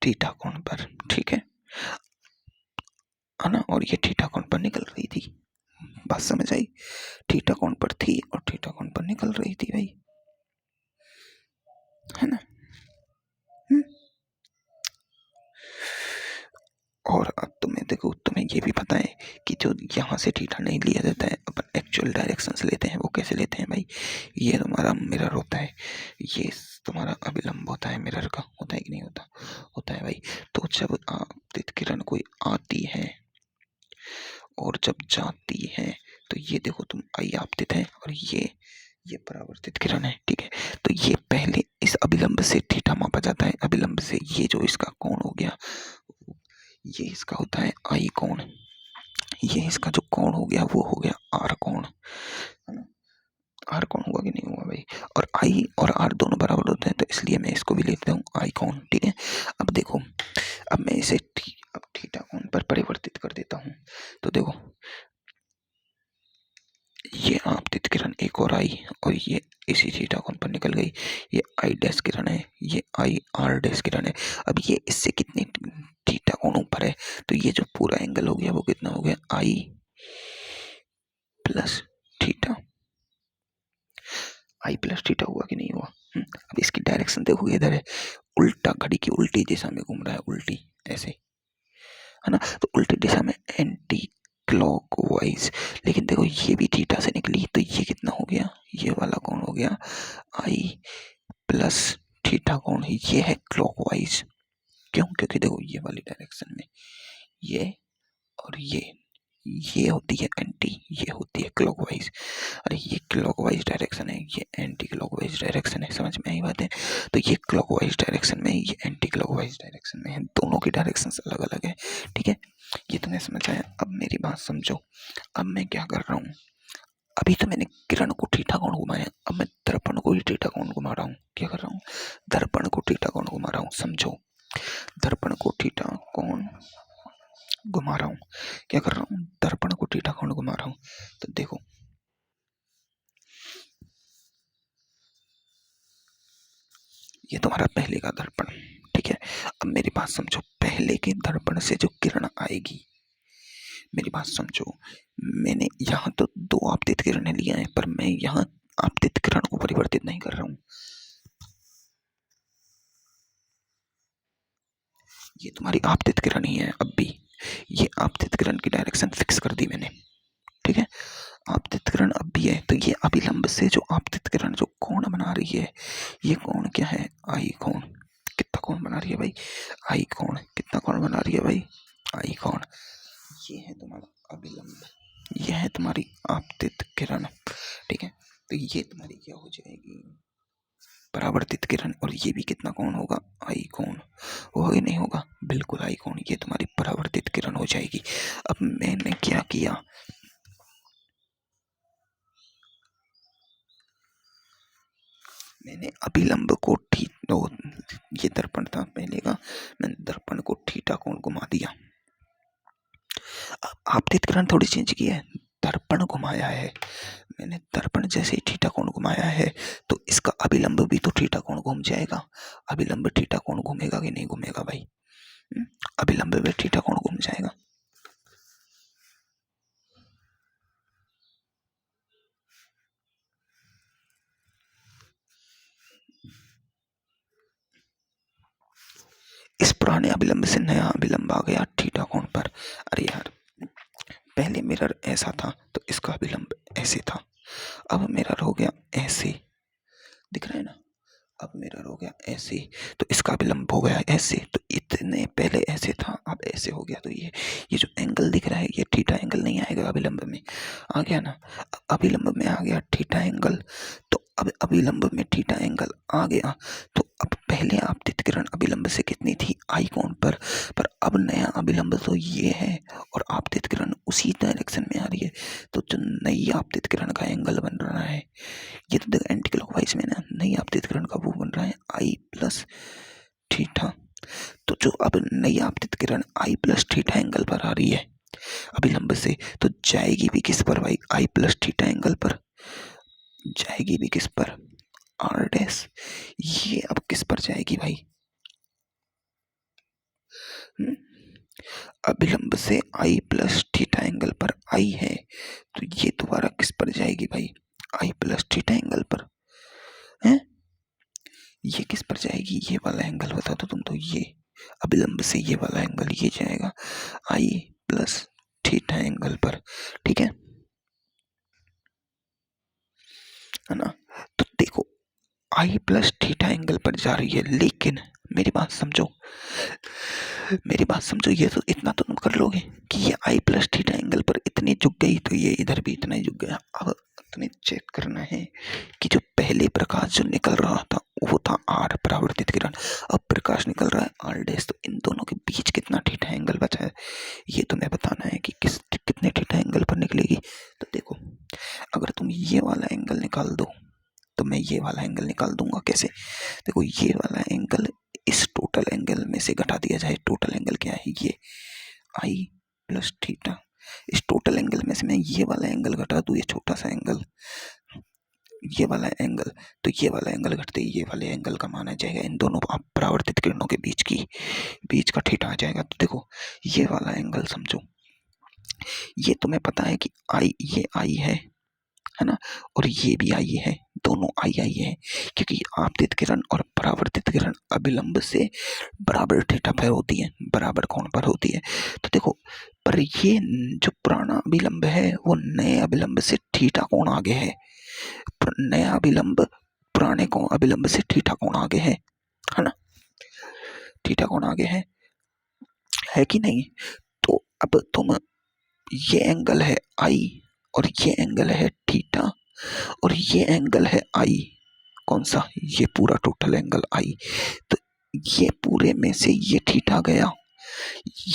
थीटा कोण पर, ठीक है ना, और ये थीटा कोण पर निकल रही थी। बात समझ आई? थीटा कोण पर थी और थीटा कोण पर निकल रही थी भाई, है ना। और अब तुम्हें देखो, तुम्हें ये भी पता है कि जो यहाँ से थीटा नहीं लिया जाता है, अपन एक्चुअल डायरेक्शंस लेते हैं। वो कैसे लेते हैं भाई? ये तुम्हारा मिरर होता है, ये तुम्हारा अभिलंब होता है मिरर का, होता है कि नहीं होता? होता है भाई। तो जब आपतित किरण कोई आती है और जब जाती है, तो ये देखो तुम, आई आपतित है और ये परावर्तित किरण है, ठीक है। तो ये पहले इस अभिलंब से थीटा मापा जाता है। अभिलंब से ये जो इसका कोण हो गया, ये इसका होता है आई कोण। ये इसका जो कोण हो गया वो हो गया आर कोण, है ना। आर कोण हुआ कि नहीं हुआ भाई? और आई और आर दोनों बराबर होते हैं, तो इसलिए मैं इसको भी लेता हूँ आई कोण, ठीक है। अब देखो, अब मैं इसे अब थीटा कोण पर परिवर्तित कर देता हूँ। तो देखो, ये आपतित किरण एक और आई और ये इसी थीटा कोण पर निकल गई। ये आई डैश किरण है, ये आई आर डैश किरण है। अब ये इससे कितनी थीटा कोण ऊपर है, तो ये जो पूरा एंगल हो गया वो कितना हो गया, आई प्लस थीटा। आई प्लस थीटा हुआ कि नहीं हुआ? अब इसकी डायरेक्शन देखो, इधर है, उल्टा, घड़ी की उल्टी दिशा में घूम रहा है, उल्टी ऐसे, है ना। तो उल्टी दिशा में एंटी क्लॉकवाइज। लेकिन देखो ये भी थीटा से निकली, तो ये कितना हो गया, ये वाला कौन हो गया, आई प्लस थीटा कोण, ये है क्लॉकवाइज। क्यों? क्योंकि देखो ये वाली डायरेक्शन में ये और ये होती है एंटी, ये होती है क्लॉकवाइज। अरे ये क्लॉकवाइज डायरेक्शन है, ये एंटी क्लॉकवाइज डायरेक्शन है, समझ में आई बात है? तो ये क्लॉकवाइज डायरेक्शन में, ये एंटी क्लॉकवाइज डायरेक्शन में है, दोनों की डायरेक्शन अलग अलग है, ठीक है। ये तुम्हें समझ आया? अब मेरी बात समझो, अब मैं क्या कर रहा हूँ, अभी तो मैंने किरण को थीटा कोण घुमाया, अब मैं दर्पण को ही थीटा कोण घुमा रहा हूँ। क्या कर रहा हूँ? दर्पण को थीटा कोण घुमा रहा हूँ, समझो, दर्पण को थीटा कोण घुमा रहा हूँ। क्या कर रहा हूँ? दर्पण को थीटा कोण घुमा रहा हूँ। तो देखो, ये तुम्हारा पहले का दर्पण, ठीक है। अब मेरी बात समझो, पहले के दर्पण से जो किरण आएगी, मेरी बात समझो, मैंने यहाँ तो 2 आपतित किरणें लिया है, पर मैं यहाँ आपतित किरण को परिवर्तित नहीं कर रहा हूँ। ये तुम्हारी आपतित किरण ही है अब भी, ये आपतित किरण की डायरेक्शन फिक्स कर दी मैंने, ठीक है। आपतित किरण अब भी है, तो ये अभिलंब से जो आपतित किरण जो कोण बना रही है, ये कोण क्या है, आई कोण। कितना कोण बना रही है भाई, आई कोण। कितना कोण बना रही है भाई, आई कोण। ये है तुम्हारा अभिलंब, ये है तुम्हारी आपतित किरण, ठीक है। तो ये तुम्हारी क्या हो जाएगी, परावर्तित किरण, और ये भी कितना कोण होगा, आई कोण। होगा कि नहीं होगा, बिल्कुल आई कोण। ये तुम्हारी परावर्तित किरण हो जाएगी। अब मैंने क्या किया, मैंने अभिलंब को ये दर्पण था पहले का, मैंने दर्पण को थीटा कोण घुमा दिया। आपतित किरण थोड़ी चेंज की है, दर्पण घुमाया है मैंने। दर्पण जैसे ही थीटा कोण घुमाया है तो इसका अभिलंब भी तो थीटा कोण घूम जाएगा। अभिलंब थीटा कोण घूमेगा कि नहीं घूमेगा भाई, अभिलंब भी थीटा कोण घूम जाएगा। इस पुराने अभिलंब से नया अभिलंब आ गया थीटा कोण पर। अरे यार, पहले मिरर ऐसा था तो इसका अभिलंब ऐसे था, अब मिरर हो गया ऐसे, दिख रहा है ना। अब मिरर हो गया ऐसे तो इसका अभिलंब हो गया ऐसे। तो इतने पहले ऐसे था, अब ऐसे हो गया। तो ये जो एंगल दिख रहा है, ये थीटा एंगल नहीं आएगा, अभिलंब में आ गया ना। अभिलंब में आ गया थीटा एंगल, तो अब अभिलंब में थीटा एंगल आ गया। तो अब पहले आपतित किरण अभिलंब से कितनी थी, आई कोण पर अब नया अभिलंब तो ये है और आपतित किरण उसी डायरेक्शन में आ रही है। तो जो नई आपतित किरण का एंगल बन रहा है, ये तो देखो एंटी क्लॉकवाइज में ना, नई आपतित किरण का वो बन रहा है आई प्लस थीटा। तो जो अब नई आपतित किरण आई प्लस थीटा एंगल पर आ रही है अभिलंब से, तो जाएगी भी किस पर भाई, आई प्लस थीटा एंगल पर जाएगी भी किस पर, आर डैश। ये अब किस पर जाएगी भाई, अभिलंब से आई प्लस थीटा एंगल पर आई है, तो ये दोबारा किस पर जाएगी भाई, आई प्लस थीटा एंगल पर है। ये किस पर जाएगी, ये वाला एंगल बता दो तुम तो, ये अभिलंब से ये वाला एंगल ये जाएगा आई प्लस थीटा एंगल पर, ठीक है ना। तो देखो आई प्लस थीटा एंगल पर जा रही है, लेकिन मेरी बात समझो, मेरी बात समझो, ये तो इतना तो तुम कर लोगे कि ये आई प्लस थीटा एंगल पर इतनी झुक गई, तो ये इधर भी इतना ही झुक गया। अब तुम्हें चेक करना है कि जो पहले प्रकाश जो निकल रहा था वो था आर परावर्तित किरण, अब प्रकाश निकल रहा है आर डैश, तो इन दोनों के बीच कितना थीटा एंगल बचा है, ये तुम्हें बताना है कि कितने थीटा एंगल पर निकलेगी। तो देखो, अगर तुम ये वाला एंगल निकाल दो तो मैं ये वाला एंगल निकाल दूंगा। कैसे, देखो ये वाला एंगल इस टोटल एंगल में से घटा दिया जाए। टोटल एंगल क्या है, ये आई प्लस थीटा। इस टोटल एंगल में से मैं ये वाला एंगल घटा दूं, ये छोटा सा एंगल, ये वाला एंगल, तो ये वाला एंगल घटते ही ये वाले एंगल का मान आ जाएगा। इन दोनों परावर्तित किरणों के बीच का थीटा आ जाएगा। तो देखो ये वाला एंगल समझो, ये तुम्हें पता है कि आई, ये आई है ना, और ये भी आई है, दोनों आई आई है, क्योंकि आपतित किरण और परावर्तित किरण अभिलंब से बराबर थीटा पर होती है, बराबर कोण पर होती है। तो देखो, पर ये जो पुराना अभिलंब है वो नए अभिलंब से थीटा कोण आगे है, नया अभिलंब पुराने अभिलंब से थीटा कोण आगे है ना, थीटा कोण आगे है कि नहीं। तो अब तुम, ये एंगल है आई और ये एंगल है थीटा और ये एंगल है आई, कौन सा, ये पूरा टोटल एंगल आई। तो ये पूरे में से ये थीटा गया,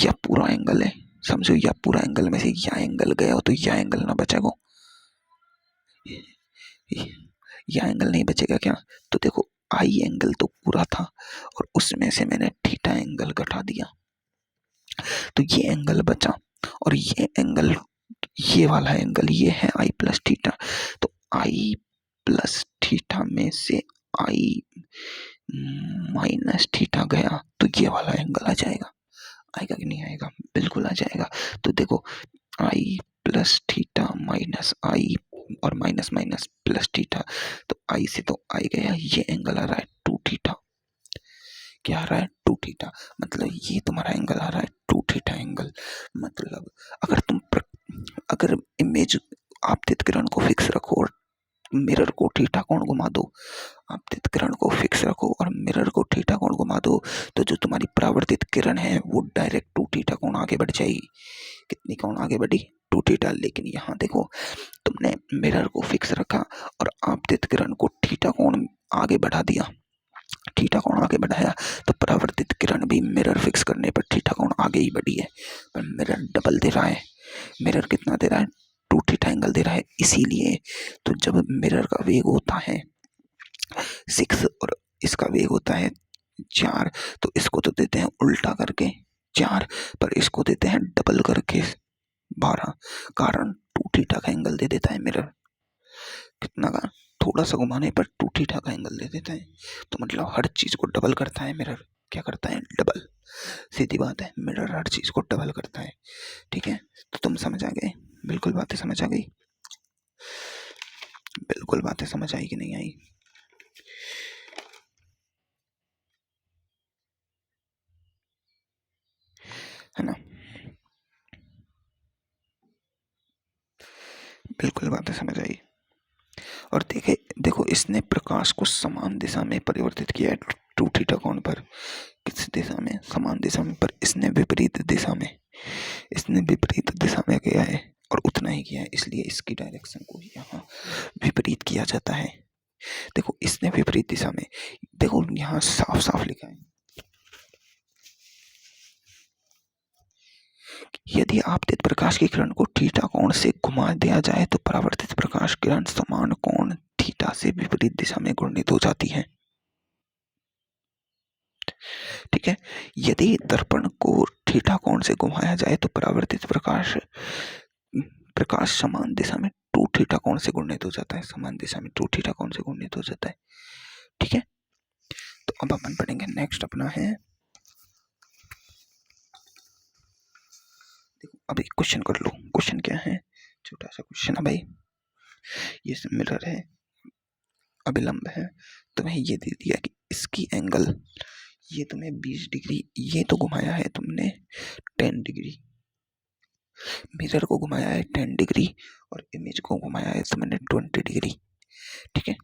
या पूरा एंगल है समझो, या पूरा एंगल में से यह एंगल गया तो यह एंगल ना बचेगा, यह एंगल नहीं बचेगा क्या। तो देखो आई एंगल तो पूरा था और उसमें से मैंने थीटा एंगल घटा दिया, तो ये एंगल बचा। और ये एंगल, ये वाला एंगल ये है आई प्लस थीटा, तो आई प्लस थीटा में से आई माइनस थीटा गया तो ये वाला एंगल आ जाएगा। आएगा कि नहीं आएगा, बिल्कुल आ जाएगा। तो देखो आई प्लस थीटा माइनस आई और माइनस माइनस प्लस थीटा, तो आई से तो आई गया, ये एंगल आ रहा है टू थीटा। क्या आ रहा है, टू थीटा। मतलब ये तुम्हारा एंगल आ रहा है टू थीटा एंगल। मतलब अगर तुम अगर इमेज आपतित किरण को फिक्स रखो और मिरर को थीटा कोण घुमा दो। आपतित किरण को फिक्स रखो और मिरर को थीटा कोण घुमा दो, तो जो तुम्हारी परावर्तित किरण है वो डायरेक्ट 2 थीटा कोण आगे बढ़ जाएगी। कितनी कोण आगे बढ़ी? 2 थीटा। लेकिन यहाँ देखो, तुमने मिरर को फिक्स रखा और आपतित किरण को थीटा कोण आगे बढ़ा दिया। थीटा कोण आगे बढ़ाया तो परावर्तित किरण भी मिरर फिक्स करने पर थीटा कोण आगे ही बढ़ी है, पर मिरर डबल दे रहा है। मिरर कितना दे रहा है? 2 थीटा एंगल दे रहा है। इसीलिए तो जब मिरर का वेग होता है 6 और इसका वेग होता है 4, तो इसको तो देते हैं उल्टा करके 4, पर इसको देते हैं डबल करके 12। कारण 2 थीटा का एंगल दे देता है मिरर। कितना का? थोड़ा सा घुमाने पर 2 थीटा का एंगल दे देता है। तो मतलब हर चीज को डबल करता है मिरर। क्या करता है? डबल। सीधी बात है, मिरर हर चीज को डबल करता है। ठीक है, तो तुम समझ आ गए? बिल्कुल बातें समझ आ गई? बिल्कुल बातें समझ आई कि नहीं आई? है ना? बिल्कुल बातें समझ आई। और देखो इसने प्रकाश को समान दिशा में परिवर्तित किया है 2 थीटा कोण पर। किस दिशा में? समान दिशा में। पर इसने विपरीत दिशा में, इसने विपरीत दिशा में किया है और उतना ही किया है, इसलिए इसकी डायरेक्शन को यहाँ विपरीत किया जाता है। देखो इसने विपरीत दिशा में, देखो यहाँ साफ साफ लिखा है, यदि आपतित प्रकाश की किरण को थीटा कोण से घुमा दिया जाए तो परावर्तित प्रकाश किरण समान कोण थीटा से विपरीत दिशा में घूर्णित हो जाती है। ठीक है, यदि दर्पण को थीटा कोण से घुमाया जाए तो परावर्तित प्रकाश प्रकाश समान दिशा में 2 थीटा कोण से घूर्णित हो जाता है। समान दिशा में 2 थीटा कोण से घूर्णित हो जाता है। ठीक है, तो अब अपन पढ़ेंगे नेक्स्ट अपना है, देखो अब एक क्वेश्चन कर लो। क्वेश्चन क्या है? छोटा सा क्वेश्चन है भाई। ये मिरर है, अभिलंब है, तुम्हें ये दे दिया कि इसकी एंगल, ये तुम्हें 20 डिग्री, ये तो घुमाया है तुमने 10 डिग्री, मिरर को घुमाया है 10 डिग्री और इमेज को घुमाया है तुमने 20 डिग्री। ठीक है,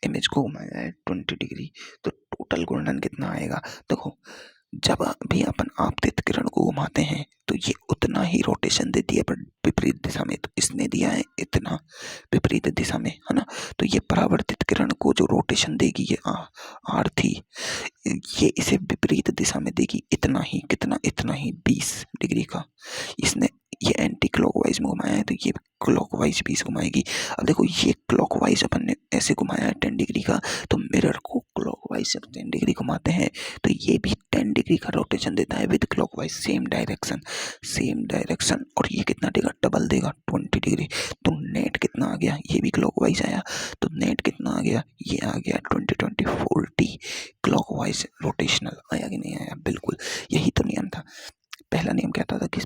इमेज को घुमाया है 20 डिग्री, तो टोटल घूर्णन कितना आएगा? देखो जब भी अपन आपतित किरण को घुमाते हैं तो ये उतना ही रोटेशन देती है, पर विपरीत दिशा में। तो इसने दिया है इतना विपरीत दिशा में, है ना? तो ये परावर्तित किरण को जो रोटेशन देगी ये आर थी, ये इसे विपरीत दिशा में देगी इतना ही। कितना? इतना ही 20 डिग्री का। इसने ये एंटी क्लॉकवाइज में घुमाया है तो ये क्लॉकवाइज 20 घुमाएगी। अब देखो ये क्लॉकवाइज अपन ने ऐसे घुमाया है 10 डिग्री का, तो मिरर को क्लॉकवाइज जब 10 डिग्री घुमाते हैं तो ये भी 10 डिग्री का रोटेशन देता है with clockwise, same direction, same direction. और ये कितना देगा? डबल देगा, 20 डिग्री। तो नेट कितना आ गया? ये भी क्लॉकवाइज आया, तो नेट कितना आ गया? ये आ गया 20 क्लॉकवाइज रोटेशनल। आया कि नहीं आया? बिल्कुल, यही तो नियम था। पहला नियम कहता था कि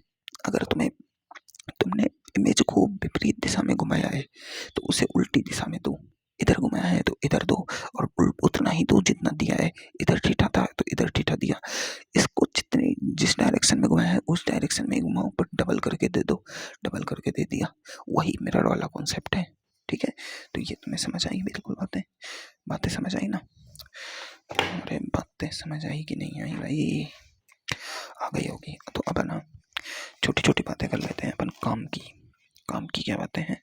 अगर तुमने इमेज को विपरीत दिशा में घुमाया है तो उसे उल्टी दिशा में दो, इधर घुमाया है तो इधर दो, और उतना ही दो जितना दिया है। इधर थीटा था तो इधर थीटा दिया। इसको जिस डायरेक्शन में घुमाया है उस डायरेक्शन में घुमाओ, पर डबल करके दे दो, डबल करके दे दिया। वही मिरर वाला कॉन्सेप्ट है। ठीक है, तो ये तुम्हें समझ आई? बिल्कुल बातें समझ आई ना? अरे बातें समझ आई कि नहीं आई भाई? आ गई होगी। तो अब ना छोटी छोटी बातें कर लेते हैं अपन काम की। काम की क्या बातें हैं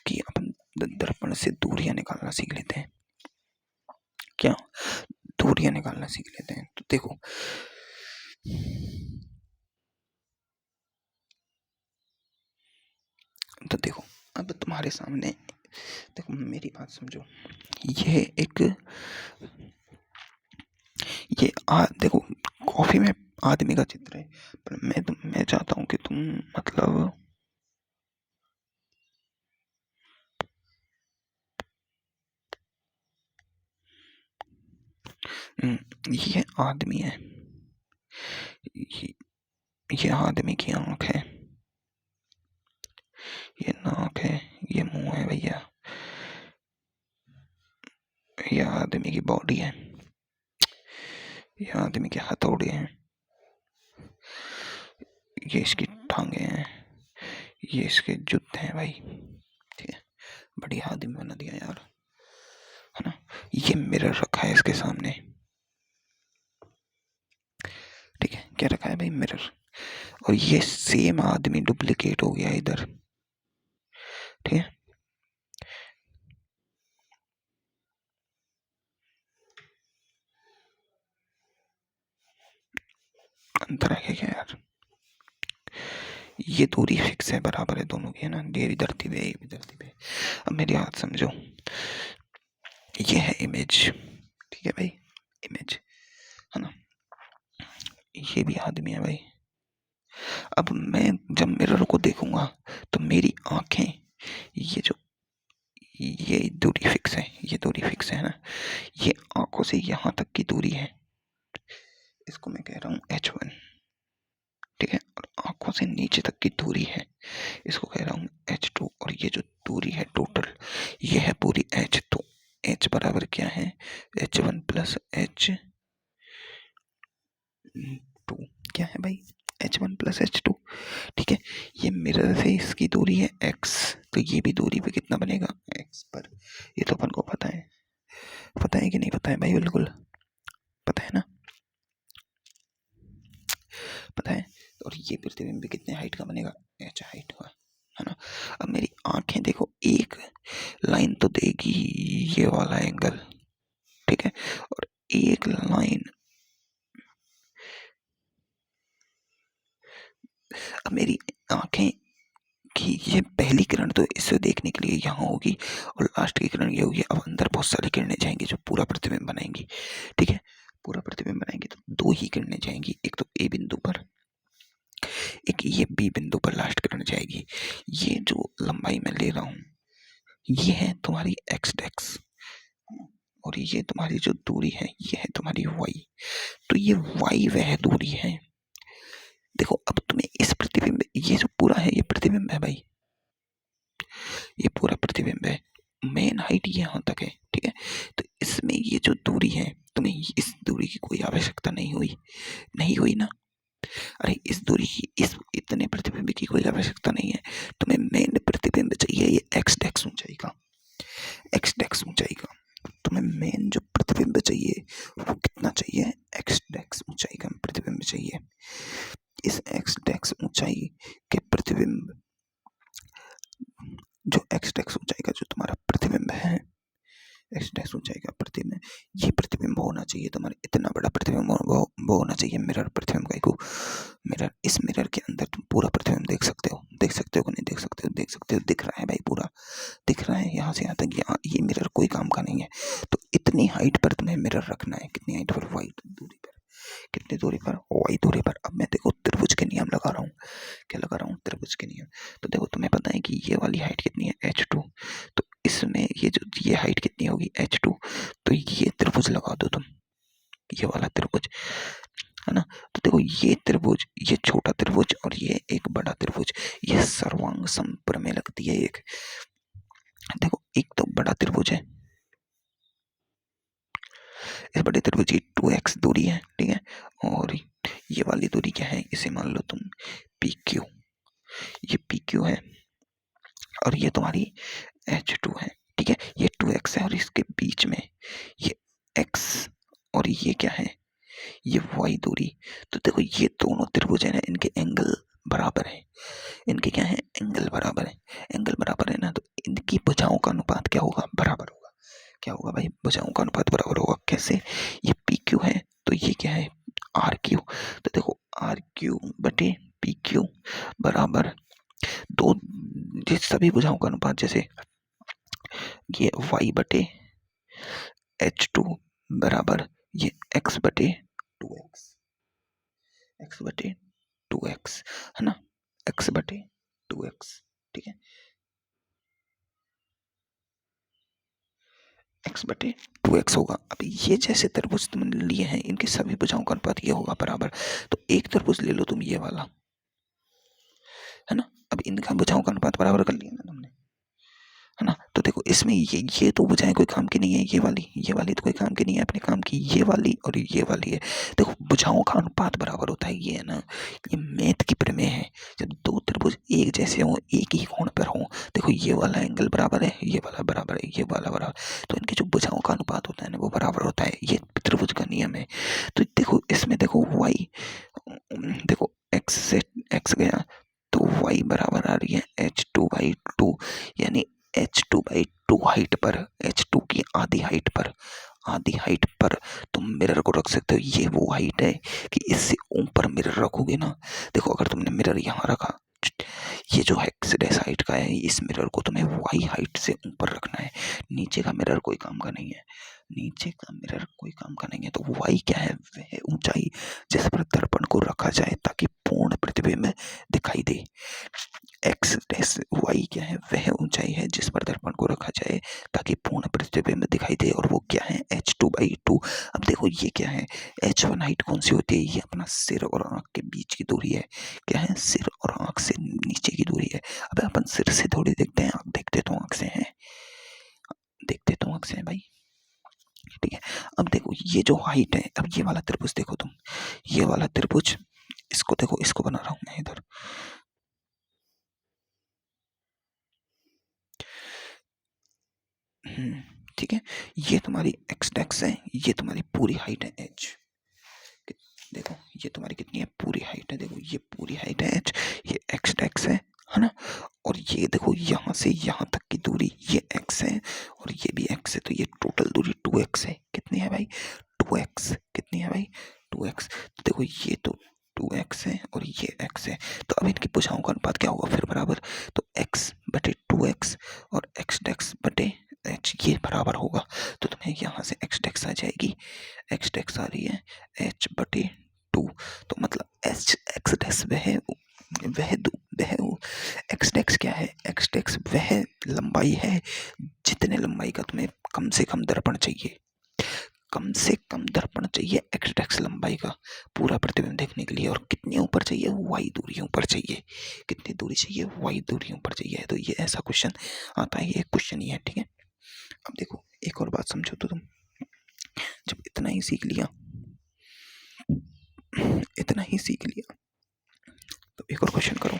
कि अपन दर्पण से दूरियां निकालना सीख लेते हैं। क्या? दूरियां निकालना सीख लेते हैं। तो देखो अब तुम्हारे सामने देखो, मेरी बात समझो। ये एक देखो कॉफी में आदमी का चित्र है, पर मैं चाहता हूँ कि तुम मतलब ये आदमी है, ये आदमी की आंख है, ये नाक है, ये मुंह है भैया, ये आदमी की बॉडी है, ये आदमी के हथौड़े हैं, ये इसकी टांगे हैं, ये इसके जुत्ते हैं भाई, ठीक है, बढ़िया आदमी बना दिया यार, है ना। ये मिरर रखा है इसके सामने, ठीक है, क्या रखा है भाई, मिरर। और ये सेम आदमी डुप्लीकेट हो गया इधर, ठीक है। अंतर है क्या यार, ये दूरी फिक्स है, बराबर है दोनों की, है ना। ये भी धरती पे, ये भी धरती पे। अब मेरी बात समझो, ये है इमेज, ठीक है भाई, इमेज, है ना। ये भी आदमी है भाई। अब मैं जब मिरर को देखूंगा तो मेरी आंखें, ये जो, ये दूरी फिक्स है, ये दूरी फिक्स है ना, ये आंखों से यहाँ तक की दूरी है, इसको मैं कह रहा हूँ H1, ठीक है। और आंखों से नीचे तक की दूरी है, इसको कह रहा हूँ H2। और ये जो दूरी है टोटल, ये है पूरी H। तो H बराबर क्या है, H1 प्लस H2, क्या है भाई, H1 प्लस H2, ठीक है। ये मिरर से इसकी दूरी है x, तो ये भी दूरी पे कितना बनेगा, x पर। ये तो अपन को पता है, पता है कि नहीं पता है भाई, बिल्कुल पता है ना, पता है। और ये प्रतिबिंब कितने हाइट का बनेगा, h हाइट का, है ना। अब मेरी आंखें देखो, एक लाइन तो देगी ये वाला एंगल, ठीक है, और एक लाइन, अब मेरी आंखें कि ये पहली किरण तो इसे देखने के लिए यहाँ होगी, और लास्ट की किरण ये होगी। अब अंदर बहुत सारी किरणें जाएंगी जो पूरा प्रतिबिंब बनाएंगी, ठीक है, पूरा प्रतिबिंब बनाएंगी। तो दो ही किरणें जाएंगी, एक तो ए बिंदु पर, एक ये बी बिंदु पर लास्ट किरण जाएगी। ये जो लंबाई मैं ले रहा हूँ, ये है तुम्हारी एक्स डेक्स, और ये तुम्हारी जो दूरी है, ये है तुम्हारी वाई। तो ये वाई वह दूरी है, देखो। अब तुम्हें इस प्रतिबिंब, ये जो पूरा है ये प्रतिबिंब है भाई, ये पूरा प्रतिबिंब है, मेन हाइट ये यहाँ तक है, ठीक है। तो इसमें ये जो दूरी है, तुम्हें इस दूरी की कोई आवश्यकता नहीं हुई, नहीं हुई ना। अरे इस दूरी की, इस इतने प्रतिबिंब की कोई आवश्यकता नहीं है, तुम्हें मेन प्रतिबिंब चाहिए ये एक्स डेक्स ऊंचाई का, एक्स डेक्स ऊंचाई का। तुम्हें मेन जो प्रतिबिंब चाहिए वो कितना चाहिए, एक्स डेक्स ऊंचाई का प्रतिबिंब चाहिए। इस एक्स डेक्स ऊंचाई के प्रतिबिंब, जो एक्स डेक्स ऊंचाई का जो तुम्हारा प्रतिबिंब है, एक्स डेक्स ऊंचाई का प्रतिबिंब, ये प्रतिबिंब होना चाहिए तुम्हारे, इतना बड़ा प्रतिबिंब वो होना चाहिए मिरर प्रतिबिंब का। मिरर, इस मिरर के अंदर तुम पूरा प्रतिबिंब देख सकते हो, देख सकते हो कि नहीं देख सकते हो, देख सकते हो, दिख रहा है भाई, पूरा दिख रहा है, यहाँ से यहाँ तक। ये मिरर कोई काम का नहीं है। तो इतनी हाइट पर तुम्हें मिरर रखना है, कितनी हाइट पर, वाई दूरी पर, कितनी दूरी पर, वाई दूरी पर। अब मैं देखो त्रिभुज के नियम लगा रहा हूँ, क्या लगा रहा हूँ, त्रिभुज के नियम। तो देखो तुम्हें पता है कि ये वाली हाइट कितनी है, H2। तो इसमें ये जो, ये हाइट कितनी होगी, H2। तो ये त्रिभुज लगा दो तुम, ये वाला त्रिभुज, है ना। तो देखो ये त्रिभुज, ये छोटा त्रिभुज और ये एक बड़ा त्रिभुज, ये सर्वांग समप्रमेय लगती है एक। देखो एक तो बड़ा त्रिभुज है, इस बड़े त्रिभुज की 2x दूरी है, ठीक है। और ये वाली दूरी क्या है, इसे मान लो तुम PQ, ये PQ है, और ये तुम्हारी H2 है, ठीक है। ये 2x है, और इसके बीच में ये x, और ये क्या है, ये y दूरी। तो देखो ये दोनों त्रिभुज है ना, इनके एंगल बराबर है, इनके क्या है, एंगल बराबर है, एंगल बराबर है ना। तो इनकी भुजाओं का अनुपात क्या होगा, बराबर होगा। क्या होगा भाई, भुजाओं का अनुपात बराबर होगा। कैसे, ये PQ है तो ये क्या है, RQ। तो देखो RQ बटे PQ बराबर दो, ये सभी भुजाओं का अनुपात, जैसे ये y बटे H2 बराबर ये x बटे 2x, x बटे 2x, है ना, x बटे 2x, ठीक है, x बटे 2x होगा। अब ये जैसे तरबूज तुमने लिए हैं, इनके सभी भुजाओं का अनुपात ये होगा बराबर। तो एक तरबूज ले लो तुम, ये वाला, है ना। अब इनका भुजाओं का अनुपात बराबर कर लिया ना तुमने, है ना। तो देखो इसमें ये तो भुजाएं कोई काम की नहीं है, ये वाली तो कोई काम की नहीं है, अपने काम की ये वाली और ये वाली है। देखो भुजाओं का अनुपात बराबर होता है, ये है ना, ये मैथ की प्रमेय है। जब दो त्रिभुज एक जैसे हों, एक ही कोण पर हों, देखो ये वाला एंगल बराबर है, ये वाला बराबर है, ये वाला बराबर, तो इनके जो भुजाओं का अनुपात होता है ना वो बराबर होता है, ये त्रिभुज का नियम है। तो देखो इसमें देखो वाई, देखो एक्स से एक्स गया तो वाई बराबर आ रही है h2/2, यानी h2/2 हाइट पर, h2 की आधी हाइट पर तुम मिरर को रख सकते हो। ये वो हाइट है कि इससे ऊपर मिरर रखोगे ना, देखो अगर तुमने मिरर यहाँ रखा, ये जो एक्स डैश हाइट का है, इस मिरर को तुम्हें वाई हाइट से ऊपर रखना है। नीचे का मिरर कोई काम का नहीं है, नीचे का मिरर कोई काम का नहीं है। तो वाई क्या है, वह ऊंचाई जिस पर दर्पण को रखा जाए ताकि पूर्ण प्रतिबिंब दिखाई दे। एक्स डैश वाई क्या है, वह ऊंचाई है जिस पर दर्पण को रखा जाए ताकि पूर्ण प्रतिबिंब दिखाई दे, और वो क्या है, h2/2। अब देखो ये क्या है, h1 हाइट कौन सी होती है, ये अपना सिर और आंख के बीच की दूरी है। क्या है, सिर और आंख से नीचे की दूरी है। अब अपन सिर से थोड़ी देखते हैं, आप देखते तो आंख से हैं, देखते तो आंख से हैं भाई, ठीक है। अब देखो ये जो हाइट है, अब ये वाला त्रिभुज देखो तुम, ये वाला त्रिभुज, इसको देखो, इसको बना रहा हूं मैं इधर, ठीक है। ये तुम्हारी एक्स एक्स है, ये तुम्हारी पूरी हाइट है एच, देखो ये तुम्हारी कितनी है, पूरी हाइट है, देखो ये पूरी हाइट है एच, ये एक्स एक्स है ना। और ये देखो यहाँ से यहाँ तक की दूरी ये एक्स है, और ये भी एक्स है, तो ये टोटल दूरी 2x है। कितनी है भाई, 2x, कितनी है भाई, 2x। तो देखो ये तो 2x है और ये x है, तो अब इनकी भुजाओं का अनुपात क्या होगा फिर, बराबर, तो x/2x और x/बटे h ये बराबर होगा। तो तुम्हें यहाँ से x आ जाएगी, x आ रही है h/2, तो मतलब x वह x क्या है, x वह लंबाई है जितने लंबाई का तुम्हें कम से कम दर्पण चाहिए, कम से कम दर्पण चाहिए x लंबाई का पूरा प्रतिबिंब देखने के लिए। और कितनी ऊपर चाहिए, y दूरी ऊपर चाहिए, कितनी दूरी चाहिए, y दूरी ऊपर चाहिए। तो ये ऐसा क्वेश्चन आता है, ये क्वेश्चन ही है, ठीक है। अब देखो एक और बात समझो, तो तुम जब इतना ही सीख लिया, इतना ही सीख लिया, तो एक और क्वेश्चन करो।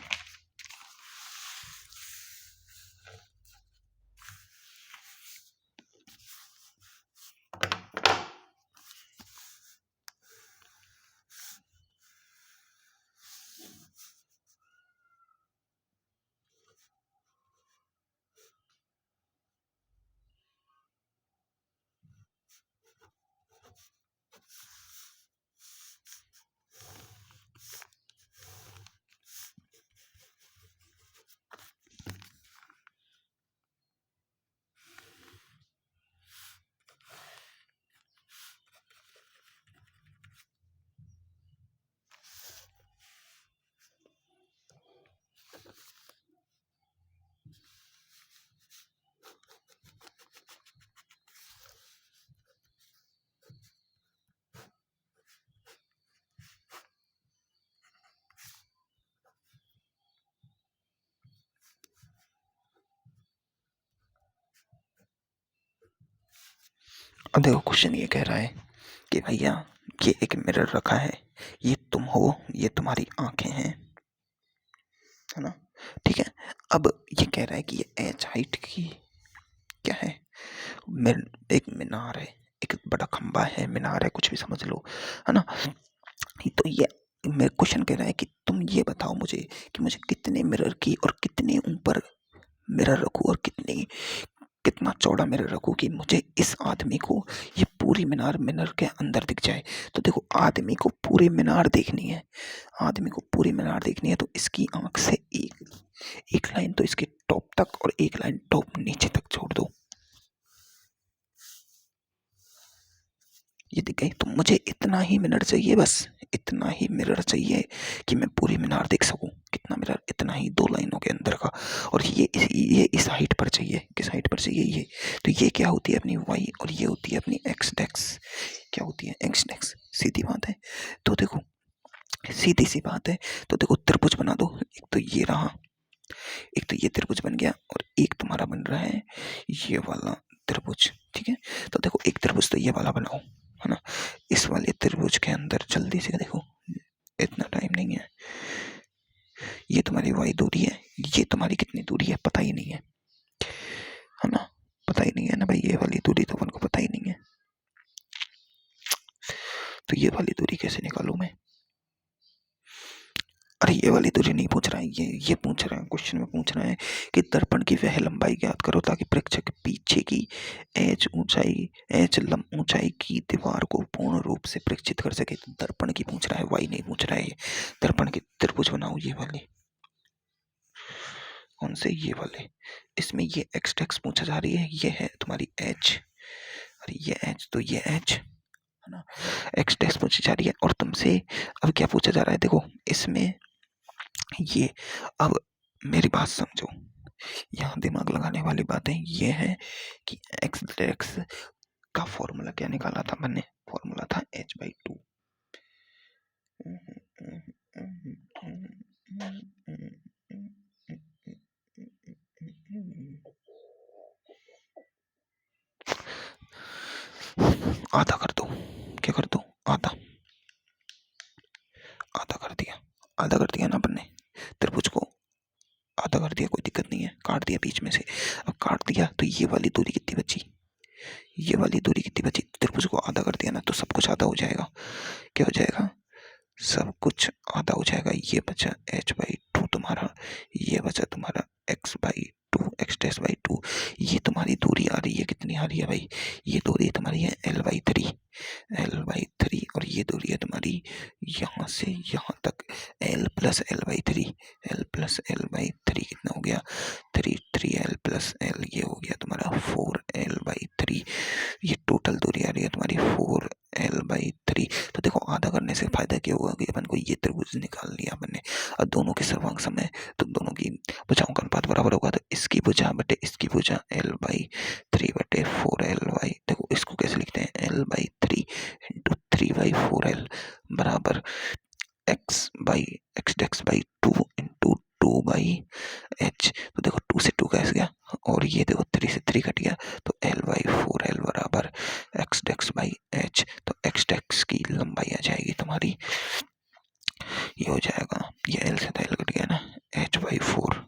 अब देखो क्वेश्चन ये कह रहा है कि भैया ये एक मिरर रखा है, ये तुम हो, ये तुम्हारी आंखें हैं, है ना, ठीक है। अब ये कह रहा है कि ये एच हाइट की क्या है, एक मीनार है, एक बड़ा खंबा है, मीनार है, कुछ भी समझ लो, है ना। तो ये मेरे क्वेश्चन कह रहा है कि तुम ये बताओ मुझे कि मुझे कितने मिरर की और कितने ऊपर मिरर रखूं और कितना चौड़ा मिरर रखूं कि मुझे इस आदमी को ये पूरी मिरर के अंदर दिख जाए। तो देखो आदमी को पूरी मिनार देखनी है, आदमी को पूरी मिनार देखनी है, तो इसकी आंख से एक लाइन तो इसके टॉप तक और एक लाइन टॉप नीचे तक छोड़ दो, ये दिख गई। तो मुझे इतना ही मिरर चाहिए, बस इतना ही मिरर चाहिए कि मैं पूरी मीनार देख सकूं। कितना मिरर, इतना ही, 2 लाइनों के अंदर का। और ये इस हाइट पर चाहिए, किस हाइट पर चाहिए, ये। तो ये क्या होती है अपनी y और ये होती है अपनी x डेक्स, क्या होती है x डेक्स, सीधी बात है। तो देखो सीधी सी बात है, तो देखो त्रिभुज बना दो, एक तो ये रहा, एक तो ये त्रिभुज बन गया, और एक तुम्हारा बन रहा है ये वाला त्रिभुज, ठीक है। तो देखो एक त्रिभुज तो ये वाला बनाओ, है ना, इस वाले त्रिभुज के अंदर अंदर जल्दी से देखो, इतना टाइम नहीं है। ये तुम्हारी y दूरी है, ये तुम्हारी कितनी दूरी है पता ही नहीं है ना, पता ही नहीं है ना भाई, ये वाली दूरी तो अपन को पता ही नहीं है, तो ये वाली दूरी कैसे निकालूं मैं? अरे ये वाली दूरी नहीं पूछ रहा है, ये पूछ रहा है, क्वेश्चन में पूछ रहा है कि दर्पण की वह लंबाई ज्ञात करो ताकि प्रेक्षक पीछे की एच ऊंचाई की दीवार को पूर्ण रूप से प्रेक्षित कर सके। तो दर्पण की पूछ रहा है, वाई नहीं पूछ रहा है। दर्पण की त्रिभुज बनाओ, ये वाली, कौन से, ये वाले, इसमें ये एक्स पूछा जा रही है, ये है तुम्हारी एच, अरे ये एच, तो ये एच है ना, एक्स पूछी जा रही है। और तुमसे अब क्या पूछा जा रहा है, देखो इसमें ये, अब मेरी बात समझो, यहाँ दिमाग लगाने वाली बातें ये है कि एक्स का फॉर्मूला क्या निकाला था मैंने, फॉर्मूला था h/2। आधा कर दो, क्या कर दो, आधा, आधा कर दिया, आधा कर दिया ना अपन ने, त्रिभुज को आधा कर दिया, कोई दिक्कत नहीं है, काट दिया बीच में से। अब काट दिया तो ये वाली दूरी कितनी बची, ये वाली दूरी कितनी बची, त्रिभुज को आधा कर दिया ना तो सब कुछ आधा हो जाएगा। क्या हो जाएगा, सब कुछ आधा हो जाएगा। ये बचा h/2 तुम्हारा, ये बचा तुम्हारा x/2, x'/2। ये तुम्हारी दूरी आ रही है, कितनी आ रही है भाई, ये दूरी तुम्हारी है l/3, l/3, और ये दूरी है तुम्हारी यहाँ से यहाँ तक l + l/3, l + l/3 कितना हो गया, 3l + l, ये हो गया तुम्हारा 4l/3। ये टोटल दूरी आ रही है तुम्हारी 4l/3। तो देखो आधा करने से फायदा क्या होगा कि अपन को ये त्रिभुज निकाल लिया अपन ने। अब दोनों के सर्वांग समय, तो दोनों की भुजाओं का अनुपात बराबर होगा, तो इसकी भुजा बटे इसकी भुजा l/3 बटे 4l/, देखो इसको कैसे लिखते हैं, l/3 × 3/4l बराबर x/2 × 2/h। तो देखो 2 से 2 कैसे गया, और ये देखो 3 से 3 कट गया, तो l/4l बराबर x'/h। तो x' की लंबाई आ जाएगी तुम्हारी, ये हो जाएगा, ये l से l कट गया ना, h/4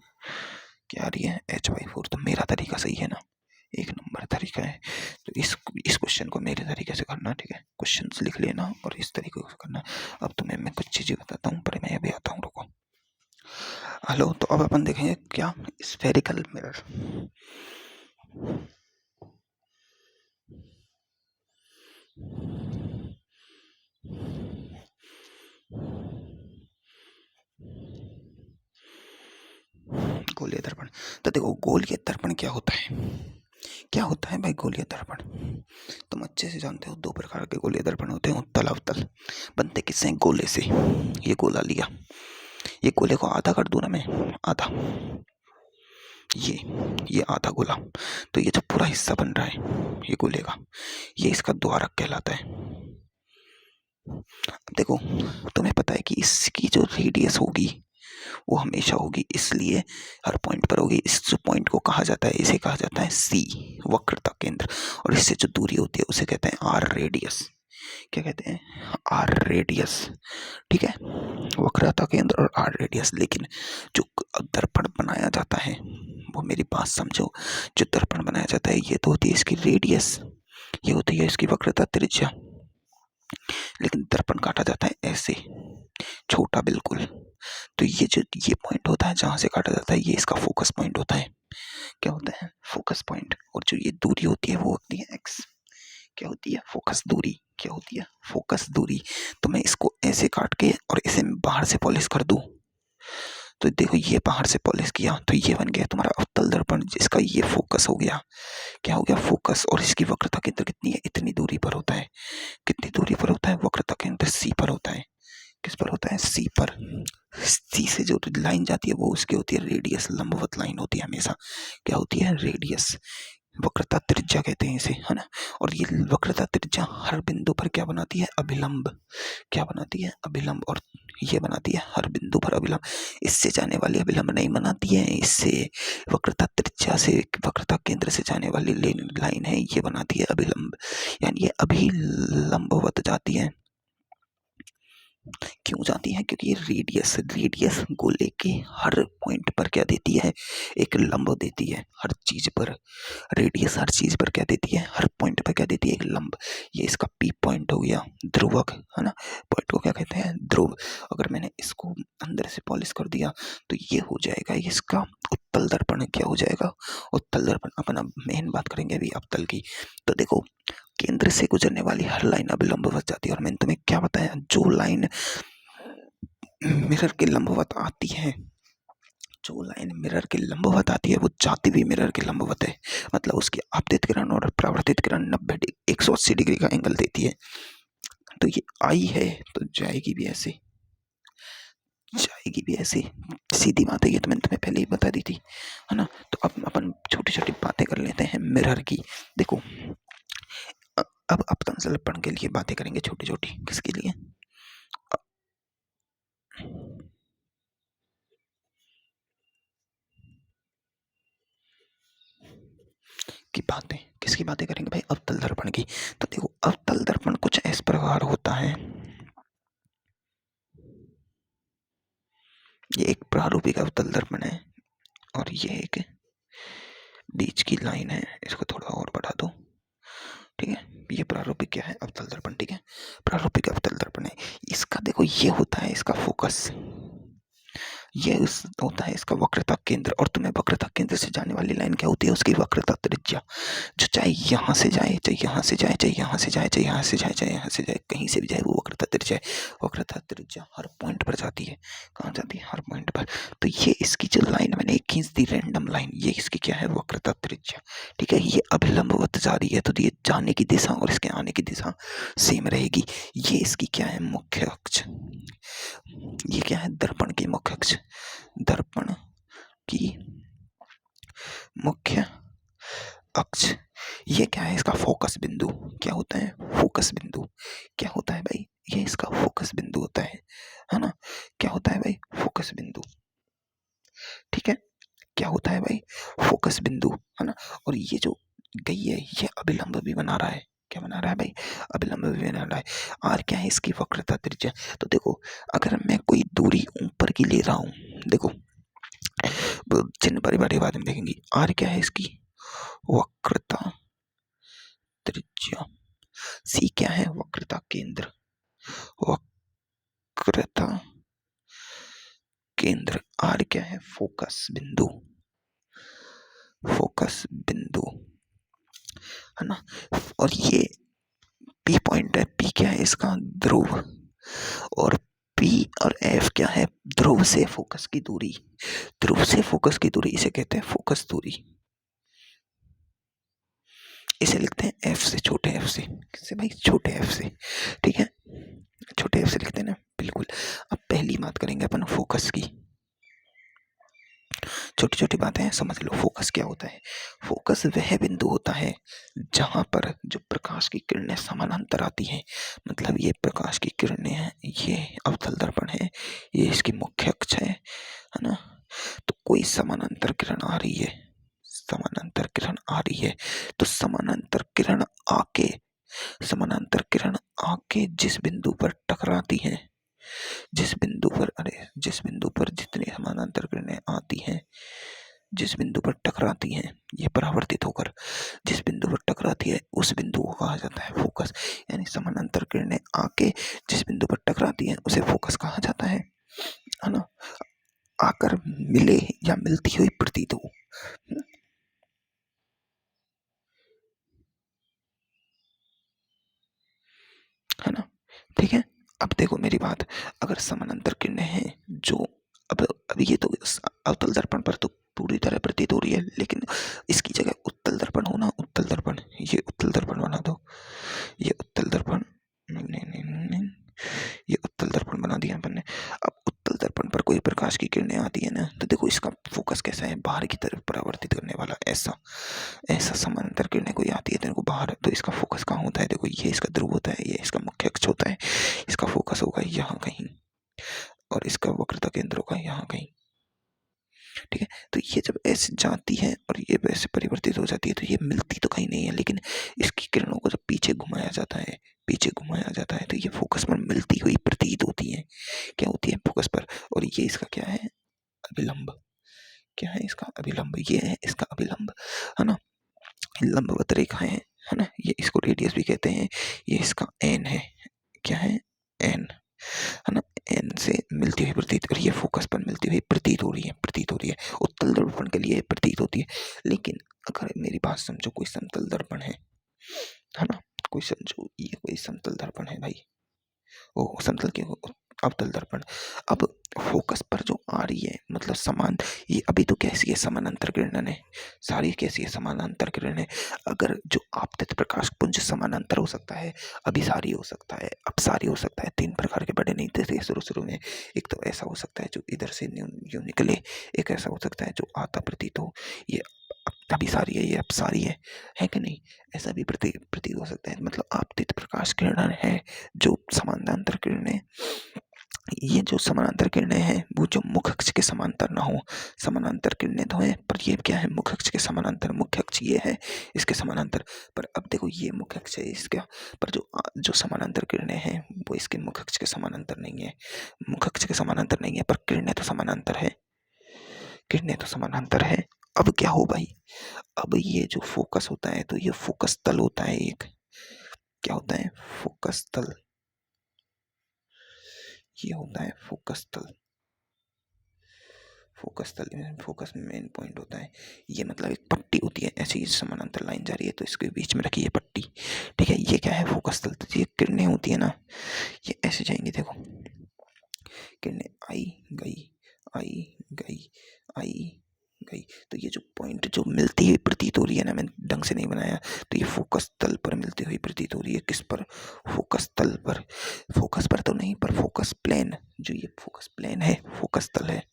क्या आ रही है, h/4। तो मेरा तरीका सही है ना, एक नंबर तरीका है। तो इस क्वेश्चन को मेरे तरीके से करना, ठीक है, क्वेश्चंस लिख लेना और इस तरीके से करना। अब तुम्हें मैं कुछ चीजें बताता हूँ, पर मैं अभी आता हूँ, रुको। हेलो, तो अब अपन देखेंगे क्या, स्फेरिकल मिरर। गोलीय दर्पण। तो देखो गोलीय दर्पण क्या होता है, क्या होता है भाई गोलीय दर्पण, तुम अच्छे से जानते हो। दो प्रकार के गोलीय दर्पण होते हैं, उत्तल अवतल। बनते किससे, गोले से। ये गोला लिया, ये गोले को आधा कर दूं ना मैं, आधा, ये आधा गोला, तो ये जो पूरा हिस्सा बन रहा है ये गोले का, ये इसका द्वारक कहलाता है। अब देखो तुम्हें पता है कि इसकी जो रेडियस होगी वो हमेशा होगी, इसलिए हर पॉइंट पर होगी। इस जो पॉइंट को कहा जाता है, इसे कहा जाता है सी, वक्रता केंद्र, और इससे जो दूरी होती है उसे कहते हैं आर रेडियस। क्या कहते हैं, आर रेडियस, ठीक है, वक्रता केंद्र और आर रेडियस। लेकिन जो दर्पण बनाया जाता है, वो मेरी बात समझो, जो दर्पण बनाया जाता है ये तो होती है इसकी रेडियस, ये होती है इसकी वक्रता त्रिज्या, लेकिन दर्पण काटा जाता है ऐसे, छोटा बिल्कुल। तो ये पॉइंट होता है जहां से काटा जाता है, ये इसका फोकस पॉइंट होता है। क्या होता है, फोकस पॉइंट। और जो ये दूरी होती है वो होती है एक्स, क्या होती है, फोकस दूरी। क्या होती है, फोकस दूरी। तो मैं इसको ऐसे काट के और इसे बाहर से पॉलिश कर दूं, तो देखो ये बाहर से पॉलिश किया तो ये बन गया तुम्हारा अवतल दर्पण, जिसका ये फोकस हो गया। क्या हो गया, फोकस। और इसकी वक्रता केंद्र कितनी है, इतनी दूरी पर होता है। कितनी दूरी पर होता है, वक्रता केंद्र सी पर होता है। किस पर होता है, सी पर। सी से जो लाइन जाती है वो उसकी होती है रेडियस, लंबवत लाइन होती है हमेशा। क्या होती है, रेडियस। वक्रता त्रिज्या कहते हैं इसे, है ना। और ये वक्रता त्रिज्या हर बिंदु पर क्या बनाती है, अभिलंब। क्या बनाती है, अभिलंब। और ये बनाती है हर बिंदु पर अभिलंब, इससे जाने वाली अभिलंब नहीं बनाती है। इससे वक्रता त्रिज्या से वक्रता केंद्र से जाने वाली लाइन है, ये बनाती है अभिलंब, यानी ये अभिलंबवत जाती है। क्यों जाती है? क्योंकि ये रेडियस गोले के हर पॉइंट पर क्या देती है? एक लंब देती है हर चीज पर। रेडियस हर चीज पर क्या देती है? हर पॉइंट पर क्या देती है? एक लंब। ये इसका पी पॉइंट हो गया, ध्रुवक, है ना। पॉइंट को क्या कहते हैं? ध्रुव। अगर मैंने इसको अंदर से पॉलिश कर दिया तो ये हो जाएगा इसका उत्तल दर्पण। क्या हो जाएगा? उत्तल दर्पण। अपन अब मेन बात करेंगे अभी अवतल की। तो देखो, केंद्र से गुजरने वाली हर लाइन अब लंबवत जाती है। और मैंने तुम्हें क्या बताया? जो लाइन मिरर के लंबवत आती है, जो लाइन मिरर के लंबवत आती है वो जाती भी मिरर के लंबवत है। मतलब उसकी आपतित किरण और परावर्तित किरण 180 डिग्री का एंगल देती है। तो ये आई है तो जाएगी भी ऐसे, जाएगी भी ऐसे। सीधी बात है, ये तो मैंने तुम्हें पहले ही बता दी थी, है ना। तो अब अपन छोटी छोटी बातें कर लेते हैं मिरर की। देखो, अब अपतन दर्पण के लिए बातें करेंगे छोटी छोटी। किसके लिए? की बातें, किसकी बातें करेंगे भाई? अवतल दर्पण की। तो देखो, अवतल दर्पण कुछ इस प्रकार होता है। ये एक प्रारूपिक अवतल दर्पण है और ये एक बीच की लाइन है। इसको थोड़ा और बढ़ा दो, ठीक है। ये प्रारूपिक क्या है? अवतल दर्पण, ठीक है। प्रारूपिक अवतल दर्पण है। इसका देखो, ये होता है इसका फोकस, ये होता है इसका वक्रता केंद्र। और तुम्हें वक्रता केंद्र से जाने वाली लाइन क्या होती है? उसकी वक्रता त्रिज्या। जो चाहे यहाँ से जाए, चाहे यहाँ से जाए, चाहे यहाँ से जाए, चाहे यहाँ से जाए, चाहे यहाँ से जाए, कहीं से भी जाए, वो वक्रता त्रिज्या है। वक्रता त्रिज्या हर पॉइंट पर जाती है। कहाँ जाती है? हर पॉइंट पर। तो ये इसकी जो लाइन मैंने खींच दी, रैंडम लाइन, ये इसकी क्या है? वक्रता त्रिज्या, ठीक है। ये अभिलंबवत जा रही है तो ये जाने की दिशा और इसके आने की दिशा सेम रहेगी। ये इसकी क्या है? मुख्य अक्ष। ये क्या है? दर्पण की मुख्य अक्ष। दर्पण की मुख्य अक्ष। ये क्या है? इसका फोकस बिंदु। क्या होता है? फोकस बिंदु। क्या होता है भाई? ये इसका फोकस बिंदु होता है ना। क्या होता है भाई? फोकस बिंदु, ठीक है। क्या होता है भाई? फोकस बिंदु, है ना। और ये जो गई है, ये अभिलंब भी बना रहा है। क्या बना रहा है भाई? अभिलंब भी बना रहा है। आर क्या है? इसकी वक्रता त्रिज्या। तो देखो, अगर मैं कोई दूरी ऊपर की ले रहा हूं, देखो चिन्ह बड़े बड़े बाद में देखेंगे। आर क्या है? इसकी वक्रता त्रिज्या। सी क्या है? वक्रता केंद्र। वक्रता केंद्र। आर क्या है? फोकस बिंदु। फोकस बिंदु, है ना। और ये पी पॉइंट है। पी क्या है? इसका ध्रुव। और पी और एफ क्या है? ध्रुव से फोकस की दूरी। ध्रुव से फोकस की दूरी इसे कहते हैं फोकस दूरी। इसे लिखते हैं एफ से, छोटे एफ से। किससे भाई? छोटे एफ से, ठीक है। छोटे एफ से लिखते हैं ना, बिल्कुल। अब पहली बात करेंगे अपन फोकस की। छोटी छोटी बातें हैं, समझ लो। फोकस क्या होता है? फोकस वह बिंदु होता है जहां पर जो प्रकाश की किरणें समानांतर आती हैं। मतलब ये प्रकाश की किरणें हैं, ये अवतल दर्पण है, ये इसकी मुख्य अक्ष है ना। तो कोई समानांतर किरण आ रही है, समानांतर किरण आ रही है, तो समानांतर किरण आके जिस बिंदु पर टकराती है, जिस बिंदु पर जितनी समानांतर किरणें आती हैं, जिस बिंदु पर टकराती हैं, ये परावर्तित होकर जिस बिंदु पर टकराती है, उस बिंदु को कहा जाता है फोकस। यानी समानांतर किरणें आके जिस बिंदु पर टकराती हैं उसे फोकस कहा जाता है ना। आकर मिले या मिलती हुई प्रतीत हो, है ना, ठीक है। अब देखो मेरी बात, अगर समानांतर किरणें हैं जो अब ये तो अवतल दर्पण पर तो पूरी तरह प्रतीत हो रही है, लेकिन इसकी जगह उत्तल दर्पण हो ना, उत्तल दर्पण, ये उत्तल दर्पण बना दो। ये उत्तल दर्पण, नहीं, ये उत्तल दर्पण बना दिया अपन ने। अब उत्तल दर्पण पर कोई प्रकाश की किरणें आती है ना, तो देखो इसका फोकस कैसा है? बाहर की तरफ परावर्तित करने वाला। ऐसा समानांतर किरणें कोई आती है तेरे को बाहर, तो इसका फोकस कहाँ होता है? देखो, ये इसका ध्रुव होता है, ये इसका मुख्य अक्ष होता है, इसका फोकस होगा यहाँ कहीं और इसका वक्रता केंद्र होगा यहाँ कहीं, ठीक है। तो ये जब ऐसे जाती है और ये वैसे परिवर्तित हो जाती है, तो ये मिलती तो कहीं नहीं है, लेकिन इसकी किरणों को जब पीछे घुमाया जाता है, तो ये फोकस पर मिलती हुई प्रतीत होती है। ये इसका क्या है, अभिलंब। क्या है इसका अभिलंब, ये है इसका अभिलंब, है ना। लंबवत रेखाएं है ना, ये इसको रेडियस भी कहते हैं। ये इसका एन है, क्या है, एन, है ना। एन से मिलती हुई प्रतीत, और ये फोकस पर मिलती हुई प्रतीत हो रही है, प्रतीत हो रही है। उत्तल दर्पण के लिए प्रतीत होती है। लेकिन अगर मेरी बात समझो, कोई समतल दर्पण है ना, कोई समझो ये कोई समतल दर्पण है भाई, वो समतल के अवतल दर्पण। अब फोकस पर जो आ रही है, मतलब समान, ये अभी तो कैसी है, समानांतर किरणें है सारी, कैसी है, समानांतर किरणें। अगर जो आपतित प्रकाश पुंज समानांतर हो सकता है, अभिसारी हो सकता है, अपसारी हो सकता है, 3 प्रकार के बड़े नहीं थे शुरू शुरू में। एक तो ऐसा हो सकता है जो इधर से यूं निकले, एक ऐसा हो सकता है जो आता प्रतीत हो, ये अभिसारी है, ये अपसारी है कि नहीं। ऐसा भी प्रतीत हो सकता है। मतलब आपतित प्रकाश किरण है जो समानांतर किरणें, ये जो समानांतर किरणें हैं वो जो मुख अक्ष के समांतर ना हो। समानांतर किरणें तो हैं, पर ये क्या है, मुख अक्ष के समानांतर। मुख्य अक्ष ये है, इसके समानांतर। पर अब देखो, ये मुख्य अक्ष है इसका, पर जो समानांतर किरणें हैं वो इसके मुख अक्ष के समानांतर नहीं है। मुख अक्ष के समानांतर नहीं है, पर किरणें तो समानांतर है, किरणें तो समानांतर है। अब क्या हो भाई, अब ये जो फोकस होता है, तो ये फोकस तल होता है एक, क्या होता है, फोकस तल। ये होता है फोकस तल। फोकस तल में फोकस में मेन पॉइंट होता है। ये मतलब एक पट्टी होती है, ऐसी समानांतर लाइन जा रही है तो इसके बीच में रखी है पट्टी, ठीक है। ये क्या है, फोकस तल। तो ये किरणें होती है ना, ये ऐसे जाएंगी, देखो किरणें आई गई, आई गई, आई गई। तो ये जो पॉइंट जो मिलती हुई प्रतीत हो रही है ना, मैंने ढंग से नहीं बनाया, तो ये फोकस तल पर मिलती हुई प्रतीत हो रही है। किस पर, फोकस तल पर। फोकस पर तो नहीं, पर फोकस प्लेन, जो ये फोकस प्लेन है, फोकस तल है,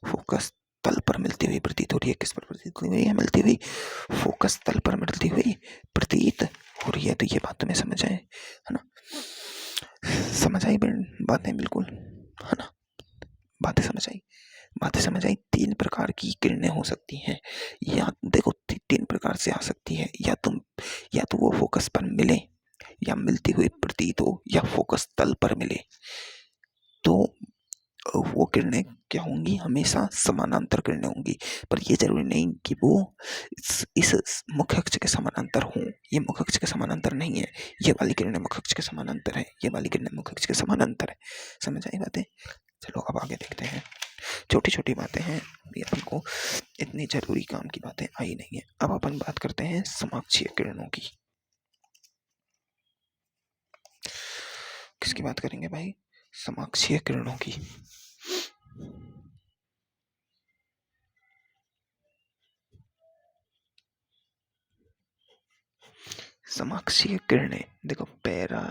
फोकस तल पर मिलती हुई प्रतीत हो रही है। किस पर प्रतीत हो रही है, मिलती हुई, फोकस तल पर मिलती हुई प्रतीत हो रही है। तो ये बात तुम्हें समझ आए, है ना, समझ आई बातें, बिल्कुल, है ना, बातें समझ आई, बातें समझ आई। 3 प्रकार की किरणें हो सकती हैं, या देखो 3 प्रकार से आ सकती है। या तो वो फोकस पर मिले, या मिलती हुई प्रतीत हो, या फोकस तल पर मिले। तो वो किरणें क्या होंगी, हमेशा समानांतर किरणें होंगी। पर ये जरूरी नहीं कि वो इस मुख्य अक्ष के समानांतर हों। ये मुख्य अक्ष के समानांतर नहीं है, ये वाली किरणें मुख्य अक्ष के समानांतर है, ये वाली किरणें मुख्य अक्ष के समानांतर है। समझ आई बातें। चलो अब आगे देखते हैं। छोटी छोटी बातें हैं, ये हमको इतनी जरूरी काम की बातें आई नहीं है। अब अपन बात करते हैं समाक्षीय किरणों की। किसकी बात करेंगे भाई, समाक्षीय किरणों की। समाक्षीय किरणें, देखो PARE,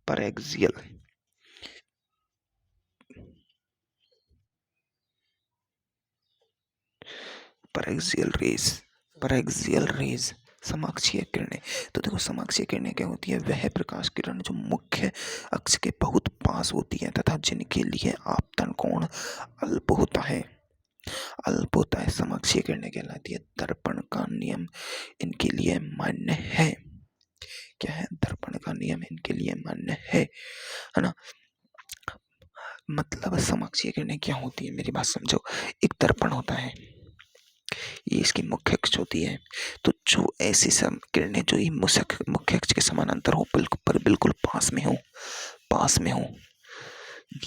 परएक्सियल, परएक्सियल रेज, परएक्सियल रेज, समाक्षीय किरणें। तो देखो, समाक्षीय किरणें क्या होती है, वह प्रकाश किरण जो मुख्य अक्ष के बहुत पास होती है तथा जिनके लिए आपतन कोण अल्प होता है, अल्प होता है, समाक्षीय किरणें कहलाती है। दर्पण का नियम इनके लिए मान्य है। क्या है, दर्पण का नियम इनके लिए मान्य है ना। मतलब समाक्षीय किरणें क्या होती है, मेरी बात समझो। एक दर्पण होता है, ये इसकी मुख्य अक्ष होती है। तो जो ऐसी सब किरणें जो ये मुख्य अक्ष के समानांतर हो, बिल्कुल पर बिल्कुल पास में हो, पास में हो,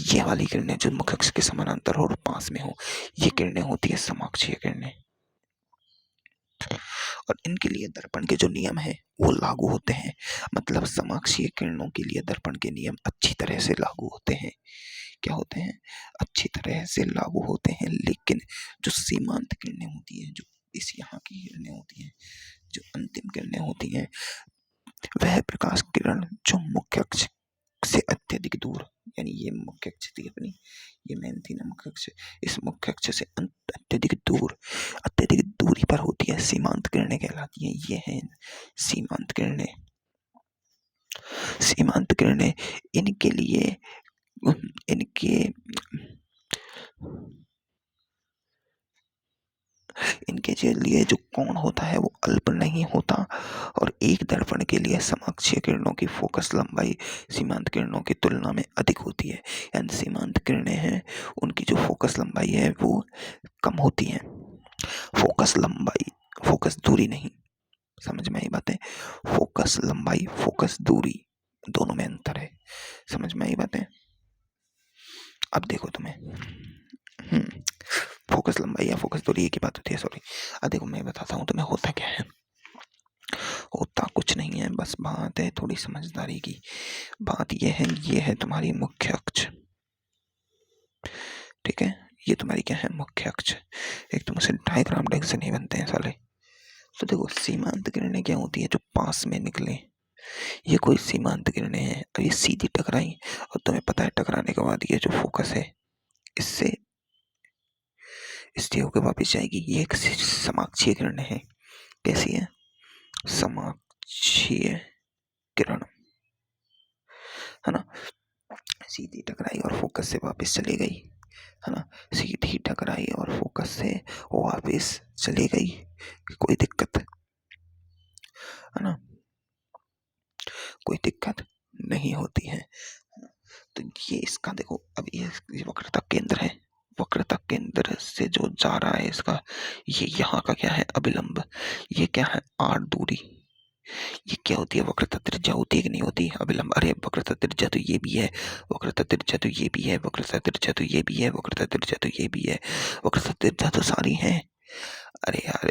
ये वाली किरणें जो मुख्य अक्ष के समानांतर हो और पास में हो, ये किरणें होती है समाक्षीय किरणें। और इनके लिए दर्पण के जो नियम है वो लागू होते हैं। मतलब समाक्षीय किरणों के लिए दर्पण के नियम अच्छी तरह से लागू होते हैं। क्या होते हैं, अच्छी तरह से लागू होते हैं। लेकिन जो सीमांत किरणें होती हैं, जो इस यहाँ की किरणें होती हैं, जो अंतिम किरणें होती हैं, वह प्रकाश किरण जो मुख्य अक्ष से अत्यधिक दूर, यानी ये मुख्य अक्ष थी अपनी, ये मेन थी ना मुख्य अक्ष, इस मुख्य अक्ष से अत्यधिक दूर, अत्यधिक दूरी पर होती है, सीमांत किरणें कहलाती हैं। ये हैं सीमांत किरणें। सीमांत किरणें, इनके लिए इनके इनके लिए जो कोण होता है वो अल्प नहीं होता और एक दर्पण के लिए समाक्षीय किरणों की फोकस लंबाई सीमांत किरणों की तुलना में अधिक होती है। यानी सीमांत किरणें हैं उनकी जो फोकस लंबाई है वो कम होती है। फोकस लंबाई, फोकस दूरी नहीं, समझ में आई बातें? फोकस लंबाई, फोकस दूरी, दोनों में अंतर है। समझ में आई बातें? अब देखो तुम्हें फोकस लंबाई या फोकस दूरी एक ही बात होती है, सॉरी। अब देखो मैं बताता हूँ तुम्हें होता क्या है। होता कुछ नहीं है, बस बात है थोड़ी समझदारी की। बात ये है तुम्हारी मुख्य अक्ष, ठीक है? ये तुम्हारी क्या है? मुख्य अक्ष। एक तो मुझसे डायग्राम ढंग से नहीं बनते हैं साले। तो देखो सीमांत किरणें क्या होती है? जो पास में निकले, ये कोई सीमांत किरणें हैं और ये सीधी टकराई और तुम्हें पता है टकराने के बाद ये जो फोकस है इससे स्टे होकर वापस जाएगी। ये एक समाक्षीय किरण है। कैसी है? समाक्षीय किरण, है ना? सीधी टकराई और फोकस से वापस चली गई, है ना? सीधी टकराई और फोकस से वापस चली गई, कोई दिक्कत, है ना? कोई दिक्कत नहीं होती है। तो ये इसका देखो, अब ये वक्रता केंद्र है। वक्रता केंद्र से जो जा रहा है इसका, ये यहाँ का क्या है? अभिलंब। ये क्या है? आर दूरी। ये क्या होती है? वक्रता त्रिज्या होती है कि नहीं होती? अभिलंब। अरे वक्रता त्रिज्या तो ये भी है, वक्रता त्रिज्या तो ये भी है, वक्रता त्रिज्या तो ये भी है, वक्रता त्रिज्या तो ये भी है, वक्रता त्रिज्या तो सारी है। अरे यार,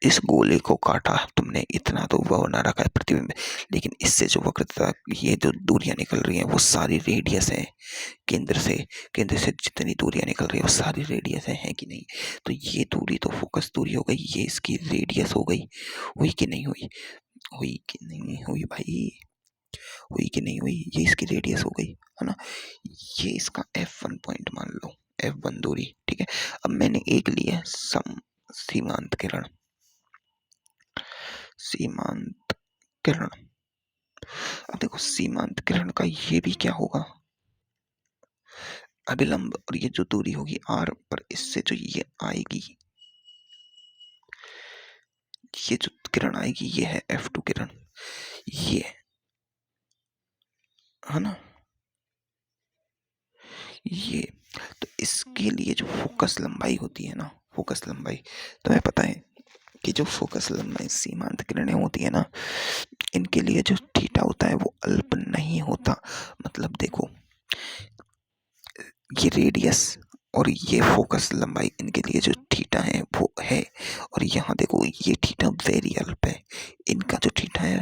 इस गोले को काटा तुमने, इतना तो वो बना रखा है प्रतिबिंब, लेकिन इससे जो वक्रता, ये जो दूरियां निकल रही हैं वो सारी रेडियस है। केंद्र से जितनी दूरियां निकल रही है वो सारी रेडियस है कि नहीं? तो ये दूरी तो फोकस दूरी हो गई, ये इसकी रेडियस हो गई। हुई कि नहीं हुई? हुई कि नहीं हुई भाई? हुई कि नहीं हुई? ये इसकी रेडियस हो गई, है ना? ये इसका F1 पॉइंट मान लो, F1 दूरी, ठीक है? अब मैंने एक लिया सीमांत किरण, सीमांत किरण। अब देखो सीमांत किरण का ये भी क्या होगा? अभिलंब। और ये जो दूरी होगी r पर, इससे जो ये आएगी, ये जो किरण आएगी ये है F2 किरण, ये, है ना? ये तो इसके लिए जो फोकस लंबाई होती है ना, फोकस लंबाई, तुम्हें पता है कि जो फोकस लंबाई सीमांत किरणें होती है ना, इनके लिए जो थीटा होता है वो अल्प नहीं होता। मतलब देखो, ये रेडियस और ये फोकस लंबाई, इनके लिए जो थीटा है वो है, और यहाँ देखो ये थीटा वेरी अल्प है, इनका जो थीटा है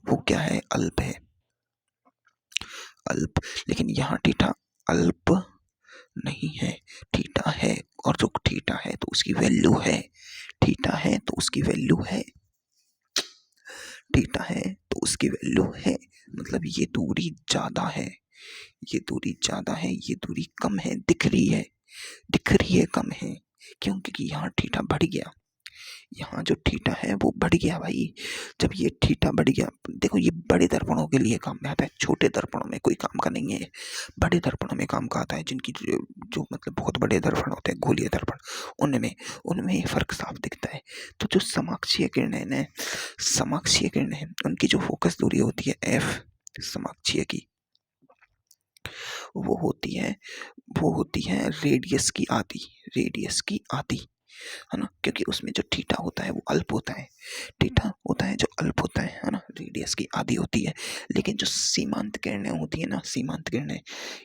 वो क्या है? अल्प है, अल्प। लेकिन यहाँ थीटा अल्प नहीं है, थीटा है, और जो थीटा है तो उसकी वैल्यू है, थीटा है तो उसकी वैल्यू है, थीटा है तो उसकी वैल्यू है। मतलब ये दूरी ज्यादा है, ये दूरी ज्यादा है, ये दूरी कम है, दिख रही है, दिख रही है कम है। क्यों? क्योंकि यहाँ थीटा बढ़ गया, यहाँ जो थीटा है वो बढ़ गया भाई। जब ये थीटा बढ़ गया, देखो ये बड़े दर्पणों के लिए काम में आता है, छोटे दर्पणों में कोई काम का नहीं है। बड़े दर्पणों में काम का आता है, जिनकी जो मतलब बहुत बड़े दर्पण होते हैं, गोलीय दर्पण, उनमें उनमें ये फर्क साफ दिखता है। तो जो समाक्षीय किरणें हैं, समाक्षीय किरणें, उनकी जो फोकस दूरी होती है एफ, समाक्षीय की, वो होती है, वो होती है रेडियस की आधी, रेडियस की आधी, है ना? क्योंकि उसमें जो थीटा होता है वो अल्प होता है, थीटा होता है जो अल्प होता है ना? रेडियस की आधी होती है। लेकिन जो सीमांत किरणें होती है ना, सीमांत किरणें,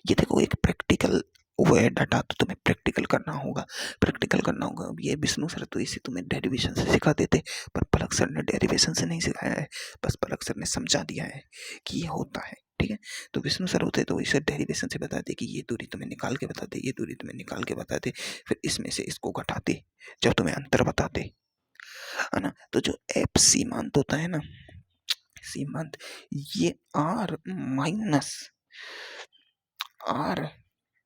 ये देखो एक प्रैक्टिकल वो है डाटा, तो तुम्हें प्रैक्टिकल करना होगा, प्रैक्टिकल करना होगा। अब ये विष्णु सर तो इसे तुम्हें डेरिवेशन से सिखा देते, पर पलक सर ने डेरिवेशन से नहीं सिखाया है, बस पलक सर ने समझा दिया है कि ये होता है, ठीक है? तो विष्णु सर होते तो इसे डेरिवेशन से बताते कि ये दूरी तुम्हें निकाल के बताते, ये दूरी तुम्हें निकाल के बताते, फिर इसमें से इसको घटाते जब तुम्हें अंतर बताते, है ना? तो जो एप सीमांत होता है ना, सीमांत, ये R minus R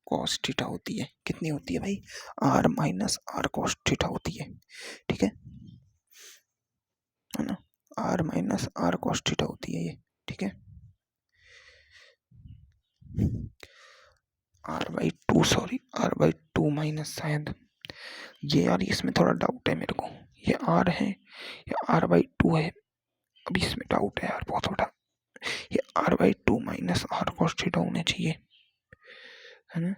cos theta होती है। कितनी होती है भाई? R minus R cos theta होती है, ठीक है ना? R minus R cos theta होती है ये, ठीक है? R by two, sorry, R by two minus शायद ये यार इसमें थोड़ा डाउट है मेरे को, ये आर है या r/2 है, अभी इसमें डाउट है यार बहुत बड़ा। ये r/2 minus r cos theta होने चाहिए, है ना।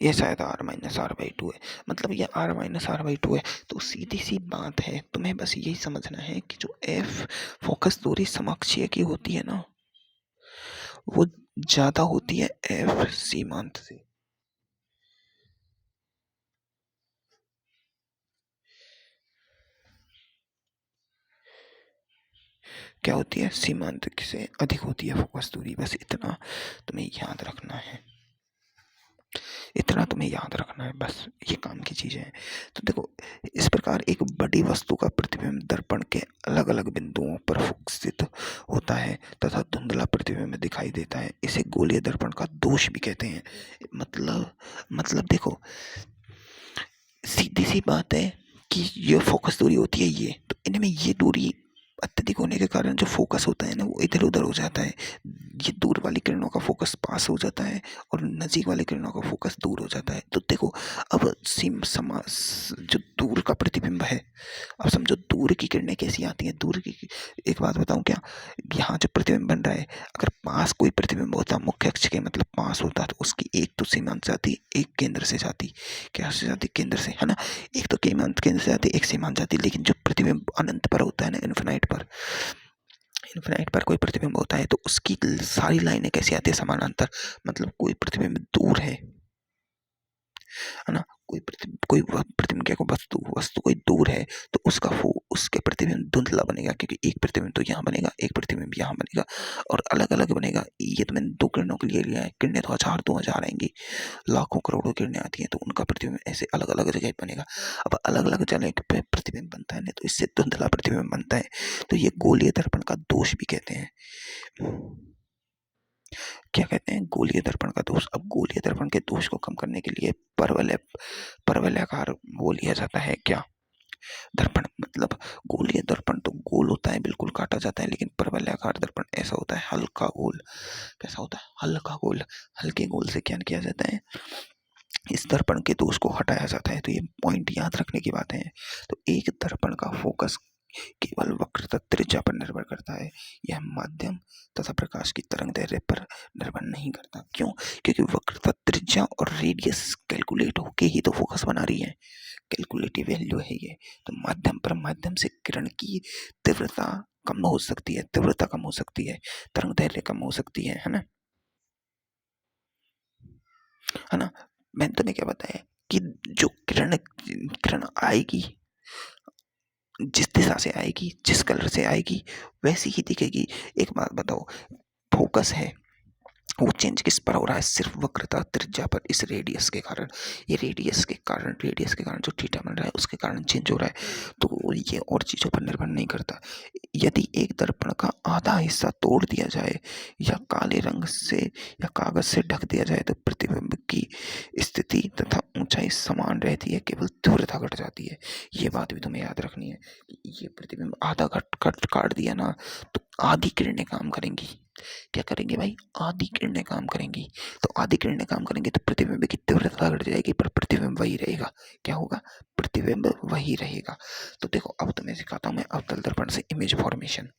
ये शायद r-r/2 है, मतलब ये r-r/2 है। तो सीधी सी बात है, तुम्हें बस यही समझना है कि जो f फोकस दूरी समकक्षीय की होती है ना, वो ज्यादा होती है f सीमांत से। क्या होती है, सीमांत से अधिक होती है फोकस दूरी। बस इतना तुम्हें याद रखना है, इतना तुम्हें याद रखना है, बस ये काम की चीजें हैं। तो देखो, इस प्रकार एक बड़ी वस्तु का प्रतिबिंब दर्पण के अलग अलग बिंदुओं पर स्थित होता है तथा धुंधला प्रतिबिंब दिखाई देता है। इसे गोलीय दर्पण का दोष भी कहते हैं। मतलब देखो, सीधी सी बात है कि ये फोकस दूरी होती है, ये तो इनमें ये दूरी अत्यधिक होने के कारण जो फोकस होता है ना, वो इधर उधर हो जाता है। ये दूर वाली किरणों का फोकस पास हो जाता है और नजीक वाली किरणों का फोकस दूर हो जाता है। तो देखो, अब जो दूर का प्रतिबिंब है, अब समझो दूर की किरणें कैसी आती हैं। दूर की, एक बात बताऊं क्या, यहाँ जो प्रतिबिंब बन रहा है, अगर पास कोई प्रतिबिंब होता मुख्य अक्ष के, मतलब पास होता, तो उसकी एक तो सीमांत से आती, एक केंद्र से जाती। क्या से जाती, केंद्र से, है ना। एक तो केंद्र से जाती, एक सीमांत जाती। लेकिन जो प्रतिबिंब अनंत पर होता है ना, इन्फिनाइट पर कोई प्रतिबिंब होता है, तो उसकी सारी लाइनें कैसी आती है, समानांतर। मतलब कोई प्रतिबिंब दूर है ना, कोई प्रतिबिंब क्या, वस्तु वस्तु कोई दूर है, तो उसके प्रतिबिंब धुंधला बनेगा, क्योंकि एक प्रतिबिंब तो यहाँ बनेगा, एक प्रतिबिंब यहाँ बनेगा, और अलग अलग बनेगा। ये तो मैंने दो किरणों के लिए लिया है, किरणें तो 1000-2000 आएंगी, लाखों करोड़ों किरणें आती हैं, तो उनका प्रतिबिंब ऐसे अलग अलग जगह बनेगा। अब अलग अलग जगह पे प्रतिबिंब बनता है ना, तो इससे धुंधला प्रतिबिंब बनता है। तो ये गोलीय दर्पण का दोष भी कहते हैं। क्या कहते हैं, गोलीय दर्पण का दोष। अब गोलीय दर्पण के दोष को कम करने के लिए परवलयाकार वो लिया जाता है, क्या, दर्पण। मतलब गोलीय दर्पण तो गोल होता है, बिल्कुल काटा जाता है, लेकिन परवलयाकार दर्पण ऐसा होता है, हल्का गोल। कैसा होता है, हल्का गोल। हल्के गोल से क्या किया जाता है, इस दर्पण के दोष को हटाया जाता है। तो ये पॉइंट याद रखने की बात है। तो एक दर्पण का फोकस केवल वक्रता त्रिज्या पर निर्भर करता है, यह माध्यम तथा प्रकाश की तरंग दैर्ध्य पर निर्भर नहीं करता। क्यों, क्योंकि वक्रता त्रिज्या और रेडियस कैलकुलेट होके ही तो फोकस बना रही है, कैलकुलेटिव वैल्यू है ये। तो माध्यम से किरण की तीव्रता कम हो सकती है, तरंग दैर्ध्य कम हो सकती है ना, है ना। मैंने तुम्हें क्या बताया कि जो किरण किरण आएगी, जिस दिशा से आएगी, जिस कलर से आएगी, वैसी ही दिखेगी। एक बात बताओ, फोकस है, वो चेंज किस पर हो रहा है, सिर्फ वक्रता त्रिज्या पर। इस रेडियस के कारण जो थीटा बन रहा है, उसके कारण चेंज हो रहा है। तो ये और चीजों पर निर्भर नहीं करता। यदि एक दर्पण का आधा हिस्सा तोड़ दिया जाए या काले रंग से या कागज से ढक दिया जाए, तो प्रतिबिंब की स्थिति तथा ऊंचाई समान रहती है, केवल तीव्रता घट जाती है। ये बात भी तुम्हें याद रखनी है। ये प्रतिबिंब आधा काट दिया ना, तो आधी किरणें काम करेंगी। क्या करेंगे भाई, आधी किरणें काम करेंगी। तो आधी किरणें काम करेंगे तो प्रतिबिंब की तीव्रता घट जाएगी, पर प्रतिबिंब वही रहेगा। क्या होगा, प्रतिबिंब वही रहेगा। तो देखो, अब तुम्हें सिखाता हूँ मैं अवतल दर्पण से इमेज फॉर्मेशन।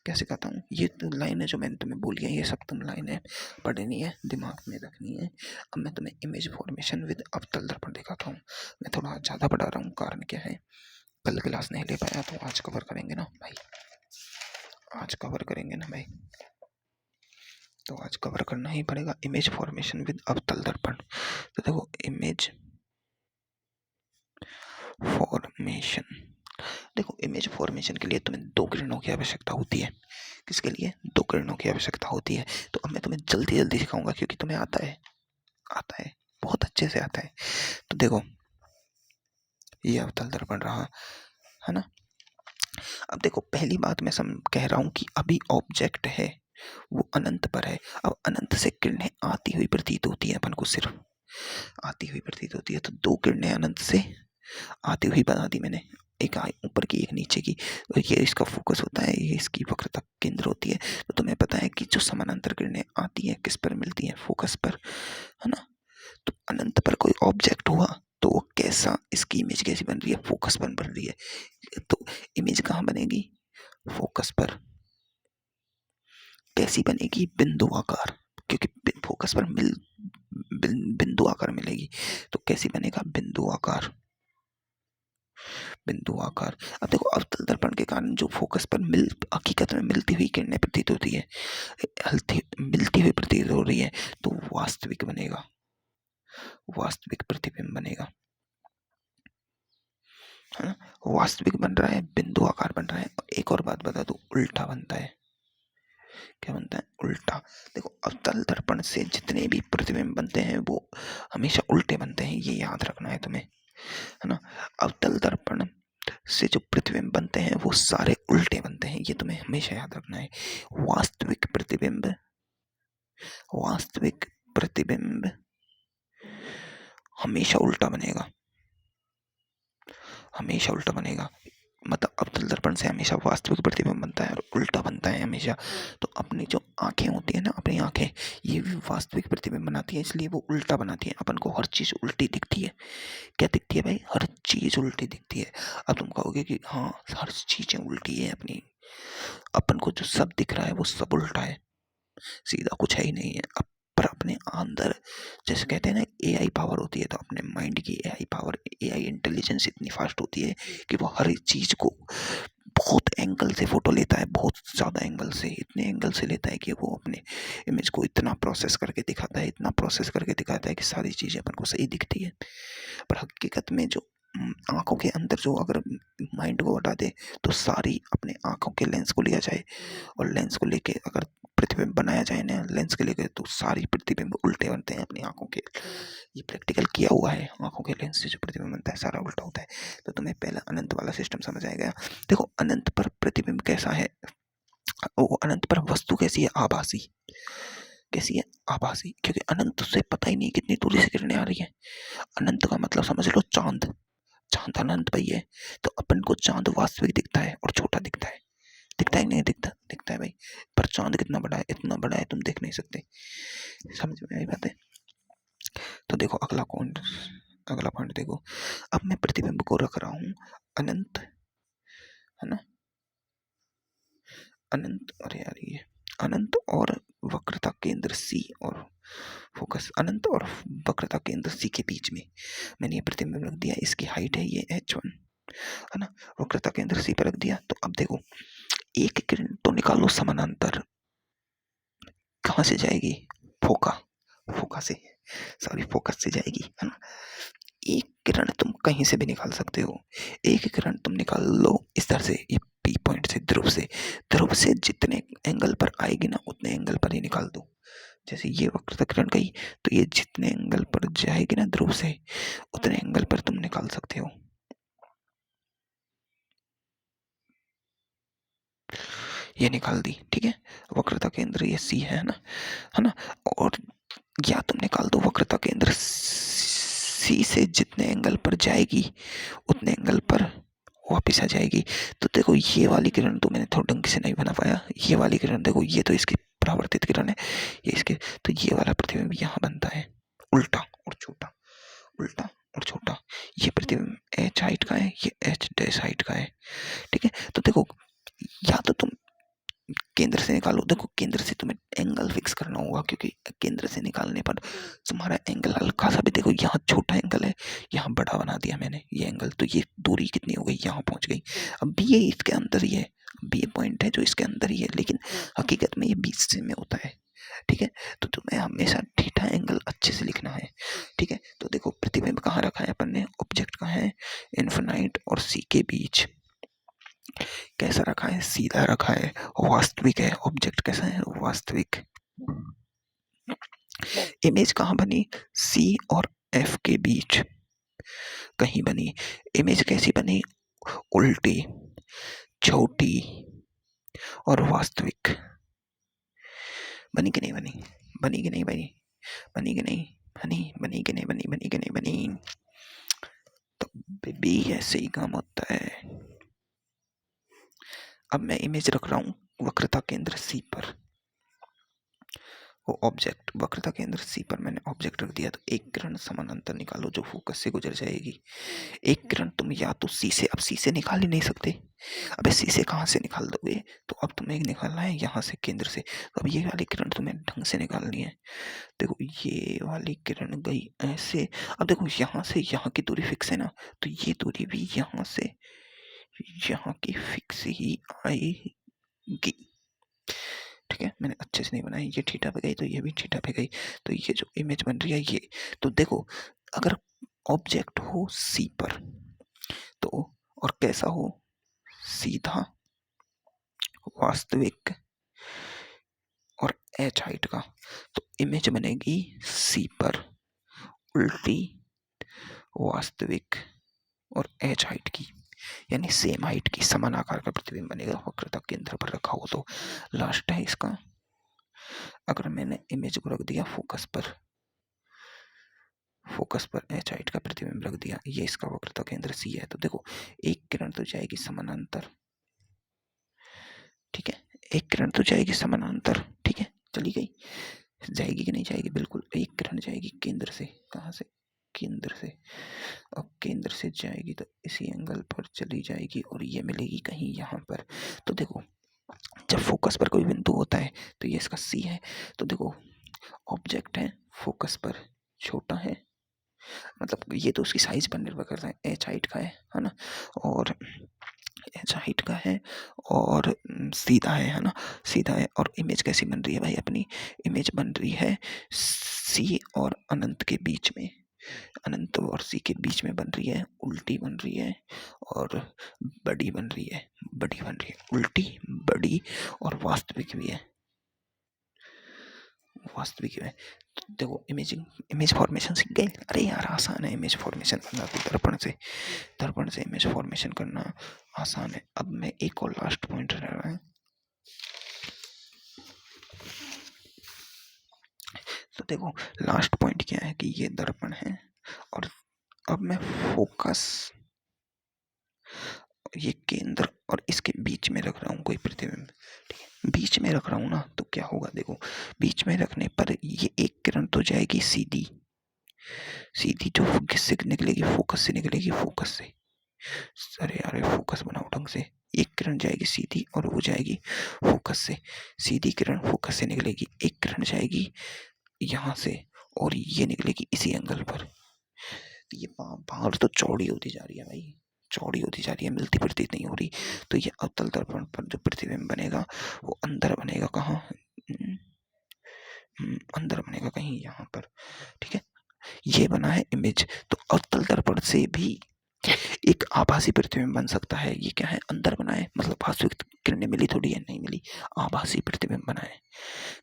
क्या सिखाता हूँ, ये तो लाइन है जो मैंने तुम्हें बोली है, ये सब तुम लाइनें पढ़नी है, दिमाग में रखनी है। अब मैं तुम्हें इमेज फॉर्मेशन विद अवतल दर्पण दिखाता हूँ। मैं थोड़ा ज़्यादा पढ़ा रहा हूँ, कारण क्या है, कल क्लास नहीं ले पाया, तो आज कवर करेंगे ना भाई, आज कवर करेंगे ना भाई, तो आज कवर करना ही पड़ेगा इमेज फॉर्मेशन विद अवतल दर्पण। तो देखो, इमेज फॉर्मेशन, देखो इमेज फॉर्मेशन के लिए तुम्हें दो किरणों की आवश्यकता होती है। किसके लिए, दो किरणों की आवश्यकता होती है। तो अब मैं तुम्हें जल्दी जल्दी सिखाऊंगा, क्योंकि तुम्हें आता है, बहुत अच्छे से आता है। तो देखो, ये अवतल दर्पण रहा, है ना। अब देखो, पहली बात मैं कह रहा हूं कि अभी ऑब्जेक्ट है वो अनंत पर है। अब अनंत से किरणें आती हुई प्रतीत होती है अपन को, सिर्फ आती हुई प्रतीत होती है। तो दो किरणें अनंत से आती हुई बना दी मैंने। एक ऊपर की एक नीचे की, और ये इसका फोकस होता है, ये इसकी वक्रता केंद्र होती है। तो तुम्हें पता है कि जो समानांतर किरणें आती हैं किस पर मिलती हैं, फोकस पर, है ना। तो अनंत पर कोई ऑब्जेक्ट हुआ तो वो कैसा, इसकी इमेज कैसी बन रही है, फोकस पर बन रही है। तो इमेज कहाँ बनेगी, फोकस पर। कैसी बनेगी, बिंदु आकार, क्योंकि फोकस पर बिंदु आकार मिलेगी। तो कैसी बनेगा, बिंदु आकार, बिंदु आकार। अब देखो अवतल दर्पण के कारण जो फोकस पर हकीकत में मिलती हुई किरणें प्रतीत होती है, मिलती हुई प्रतीत हो रही है, तो वास्तविक बनेगा, वास्तविक प्रतिबिंब बनेगा, है ना। वास्तविक बन रहा है, बिंदु आकार बन रहा है। एक और बात बता दो, उल्टा बनता है। क्या बनता है, उल्टा। देखो अवतल दर्पण से जितने भी प्रतिबिंब बनते हैं वो हमेशा उल्टे बनते हैं, ये याद रखना है तुम्हें, है ना। अवतल दर्पण से जो प्रतिबिंब बनते हैं वो सारे उल्टे बनते हैं, ये तुम्हें हमेशा याद रखना है। वास्तविक प्रतिबिंब, वास्तविक प्रतिबिंब हमेशा उल्टा बनेगा, हमेशा उल्टा बनेगा। मतलब अवतल दर्पण से हमेशा वास्तविक प्रतिबिंब बनता है और उल्टा बनता है हमेशा। तो अपनी जो आंखें होती है ना, अपनी आंखें, ये भी वास्तविक प्रतिबिंब बनाती है, इसलिए वो उल्टा बनाती है। अपन को हर चीज उल्टी दिखती है। क्या दिखती है भाई, हर चीज उल्टी दिखती है। अब तुम कहोगे कि हाँ हर चीजें उल्टी है अपनी, अपन को जो सब दिख रहा है वो सब उल्टा है, सीधा कुछ है ही नहीं है। अब पर अपने अंदर, जैसे कहते हैं ना एआई पावर होती है, तो अपने माइंड की एआई पावर, एआई इंटेलिजेंस इतनी फास्ट होती है कि वो हर एक चीज को बहुत एंगल से फोटो लेता है, बहुत ज़्यादा एंगल से, इतने एंगल से लेता है कि वो अपने इमेज को इतना प्रोसेस करके दिखाता है, इतना प्रोसेस करके दिखाता है कि सारी चीज़ें अपन को सही दिखती है। पर हकीकत में जो आंखों के अंदर जो अगर माइंड को हटा दे, तो सारी अपने आंखों के लेंस को लिया जाए और लेंस को लेके अगर प्रतिबिंब बनाया जाए ना लेंस के लेके, तो सारी प्रतिबिंब उल्टे बनते हैं अपनी आंखों के। ये प्रैक्टिकल किया हुआ है, आंखों के लेंस से जो प्रतिबिंब बनता है सारा उल्टा होता है। तो तुम्हें पहला अनंत वाला सिस्टम समझ आएगा। देखो अनंत पर प्रतिबिंब कैसा है, वो अनंत पर वस्तु कैसी है, आभासी। कैसी है, आभासी, क्योंकि अनंत से पता ही नहीं कितनी दूरी से किरणें आ रही है। अनंत का मतलब समझ लो चांद, चांद अनंत भाई है। तो अपन को चांद वास्तविक दिखता है और छोटा दिखता है, दिखता है नहीं दिखता, दिखता है भाई। पर चांद कितना बड़ा है, इतना बड़ा है तुम देख नहीं सकते। समझ में आई बात है। तो देखो अगला पॉइंट, अगला पॉइंट देखो। अब मैं प्रतिबिंब को रख रहा हूँ अनंत, है ना, अनंत, अरे यार ये अनंत और वक्रता केंद्र सी और फोकस, अनंत और वक्रता केंद्र सी के बीच में मैंने ये प्रतिबिंब रख दिया। इसकी हाइट है ये h1, है ना। वक्रता केंद्र सी पर रख दिया। तो अब देखो एक किरण तो निकालो समानांतर, कहाँ से जाएगी, फोका, फोका से, सॉरी फोकस से जाएगी, है ना। एक किरण तुम कहीं से भी निकाल सकते हो, एक किरण तुम निकाल लो इस तरह से, ये पी पॉइंट से, ध्रुव से, ध्रुव से जितने एंगल पर आएगी ना उतने एंगल पर ही निकाल दो। जैसे ये वक्रता किरण गई, तो ये जितने एंगल पर जाएगी ना ध्रुव से, उतने एंगल पर तुम निकाल सकते हो। ये निकाल दी, ठीक है। वक्रता केंद्र ये सी है ना, है ना। और या तुम निकाल दो वक्रता केंद्र सी से जितने एंगल पर जाएगी उतने एंगल पर वापिस आ जाएगी। तो देखो ये वाली किरण तो मैंने थोड़ा ढंग से नहीं बना पाया, ये वाली किरण देखो, ये तो इसकी परावर्तित किरण है, ये इसके, तो ये वाला प्रतिबिंब यहाँ बनता है उल्टा और छोटा, उल्टा और छोटा। ये प्रतिबिंब एच हाइट का है, ये एच डैश हाइट का है, ठीक है। तो देखो या तो तुम केंद्र से निकालो, देखो केंद्र से तुम्हें एंगल फिक्स करना होगा, क्योंकि केंद्र से निकालने पर तुम्हारा एंगल हल्का सा भी, देखो यहाँ छोटा एंगल है, यहाँ बड़ा बना दिया मैंने ये एंगल, तो ये दूरी कितनी हो गई, यहाँ पहुंच गई। अब भी ये इसके अंदर ही है, अब ये पॉइंट है जो इसके अंदर ही है, लेकिन हकीकत में ये बीच से में होता है, ठीक है। तो तुम्हें हमेशा थीटा एंगल अच्छे से लिखना है, ठीक है। तो देखो प्रतिबिंब कहाँ रखा है अपन ने, ऑब्जेक्ट कहाँ है, इन्फिनाइट और सी के बीच। कैसा रखा है, सीधा रखा है, वास्तविक है, ऑब्जेक्ट कैसा है, वास्तविक। इमेज कहाँ बनी, सी और एफ के बीच कहीं बनी। इमेज कैसी बनी, उल्टी, छोटी और वास्तविक। बनी कि नहीं बनी, बनी कि नहीं बनी, बनी कि नहीं बनी, बनी कि नहीं बनी, बनी कि नहीं बनी। तब भी ऐसे ही काम होता है। अब मैं इमेज रख रहा हूँ वक्रता केंद्र सी पर, वो ऑब्जेक्ट वक्रता केंद्र सी पर मैंने ऑब्जेक्ट रख दिया। तो एक किरण समानांतर निकालो जो फोकस से गुजर जाएगी। एक किरण तुम या तो सी से, अब सी से निकाल ही नहीं सकते, अबे सी से कहाँ से निकाल दोगे, तो अब तुम्हें निकालना है यहाँ से, केंद्र से। तो अब ये वाली किरण तुम्हें ढंग से निकालनी है। देखो ये वाली किरण गई ऐसे, अब देखो यहाँ से यहाँ की दूरी फिक्स है ना, तो ये दूरी भी यहाँ से यहाँ की फिक्स ही आएगी। ठीक है, मैंने अच्छे से नहीं बनाई, ये थीटा पे गई तो ये भी थीटा पे गई, तो ये जो इमेज बन रही है ये, तो देखो अगर ऑब्जेक्ट हो सी पर तो, और कैसा हो, सीधा, वास्तविक और एच हाइट का, तो इमेज बनेगी सी पर उल्टी, वास्तविक और एच हाइट की, यानी सेम हाइट की, समान आकार का प्रतिबिंब बनेगा वक्रता केंद्र पर रखा हो। तो लास्ट है इसका, अगर मैंने इमेज को रख दिया फोकस पर एच हाइट का प्रतिबिंब रख दिया, ये इसका वक्रता केंद्र सी है, तो देखो एक किरण तो जाएगी समानांतर, ठीक है, एक किरण तो जाएगी समानांतर, ठीक है, चली गई, जाएगी कि नहीं जाएगी, बिल्कुल एक किरण जाएगी केंद्र से, कहाँ से, केंद्र से, अब केंद्र से जाएगी तो इसी एंगल पर चली जाएगी और ये मिलेगी कहीं यहाँ पर। तो देखो जब फोकस पर कोई बिंदु होता है तो ये इसका सी है, तो देखो ऑब्जेक्ट है फोकस पर छोटा है, मतलब ये तो उसकी साइज पर निर्भर करता है, एच हाइट का है ना, और एच हाइट का है और सीधा है ना, सीधा है। और इमेज कैसी बन रही है भाई, अपनी इमेज बन रही है सी और अनंत के बीच में, अनंत और सी के बीच में बन रही है, उल्टी बन रही है और बड़ी बन रही है, बड़ी बन रही है, उल्टी बड़ी और वास्तविक भी है, वास्तविक में। तो देखो इमेज फॉर्मेशन सीख गए, अरे यार आसान है इमेज फॉर्मेशन करना, तो दर्पण से इमेज फॉर्मेशन करना आसान है। अब मैं एक और लास्ट पॉइंट रह रहा है, तो देखो लास्ट पॉइंट क्या है कि ये दर्पण है और अब मैं फोकस, ये केंद्र और इसके बीच में रख रहा हूँ कोई प्रतिबिंब, बीच में रख रहा हूँ ना, तो क्या होगा देखो, बीच में रखने पर ये एक किरण तो जाएगी सीधी, जो किससे निकलेगी, फोकस से निकलेगी, फोकस से, अरे यार फोकस बनाओ ढंग से, एक किरण जाएगी सीधी और वो जाएगी फोकस से, सीधी किरण फोकस से निकलेगी, एक किरण जाएगी यहाँ से और ये निकलेगी इसी एंगल पर, तो ये बाहर तो चौड़ी होती जा रही है भाई, चौड़ी होती जा रही है, मिलती प्रतीत नहीं हो रही। तो ये अवतल दर्पण पर जो प्रतिबिंब बनेगा वो अंदर बनेगा, कहाँ, अंदर बनेगा कहीं यहाँ पर, ठीक है, ये बना है इमेज। तो अवतल दर्पण से भी एक आभासी प्रतिबिंब बन सकता है, ये क्या है, अंदर बना है, मतलब वास्तविक किरणें मिली थोड़ी है, नहीं मिली, आभासी प्रतिबिंब बना है।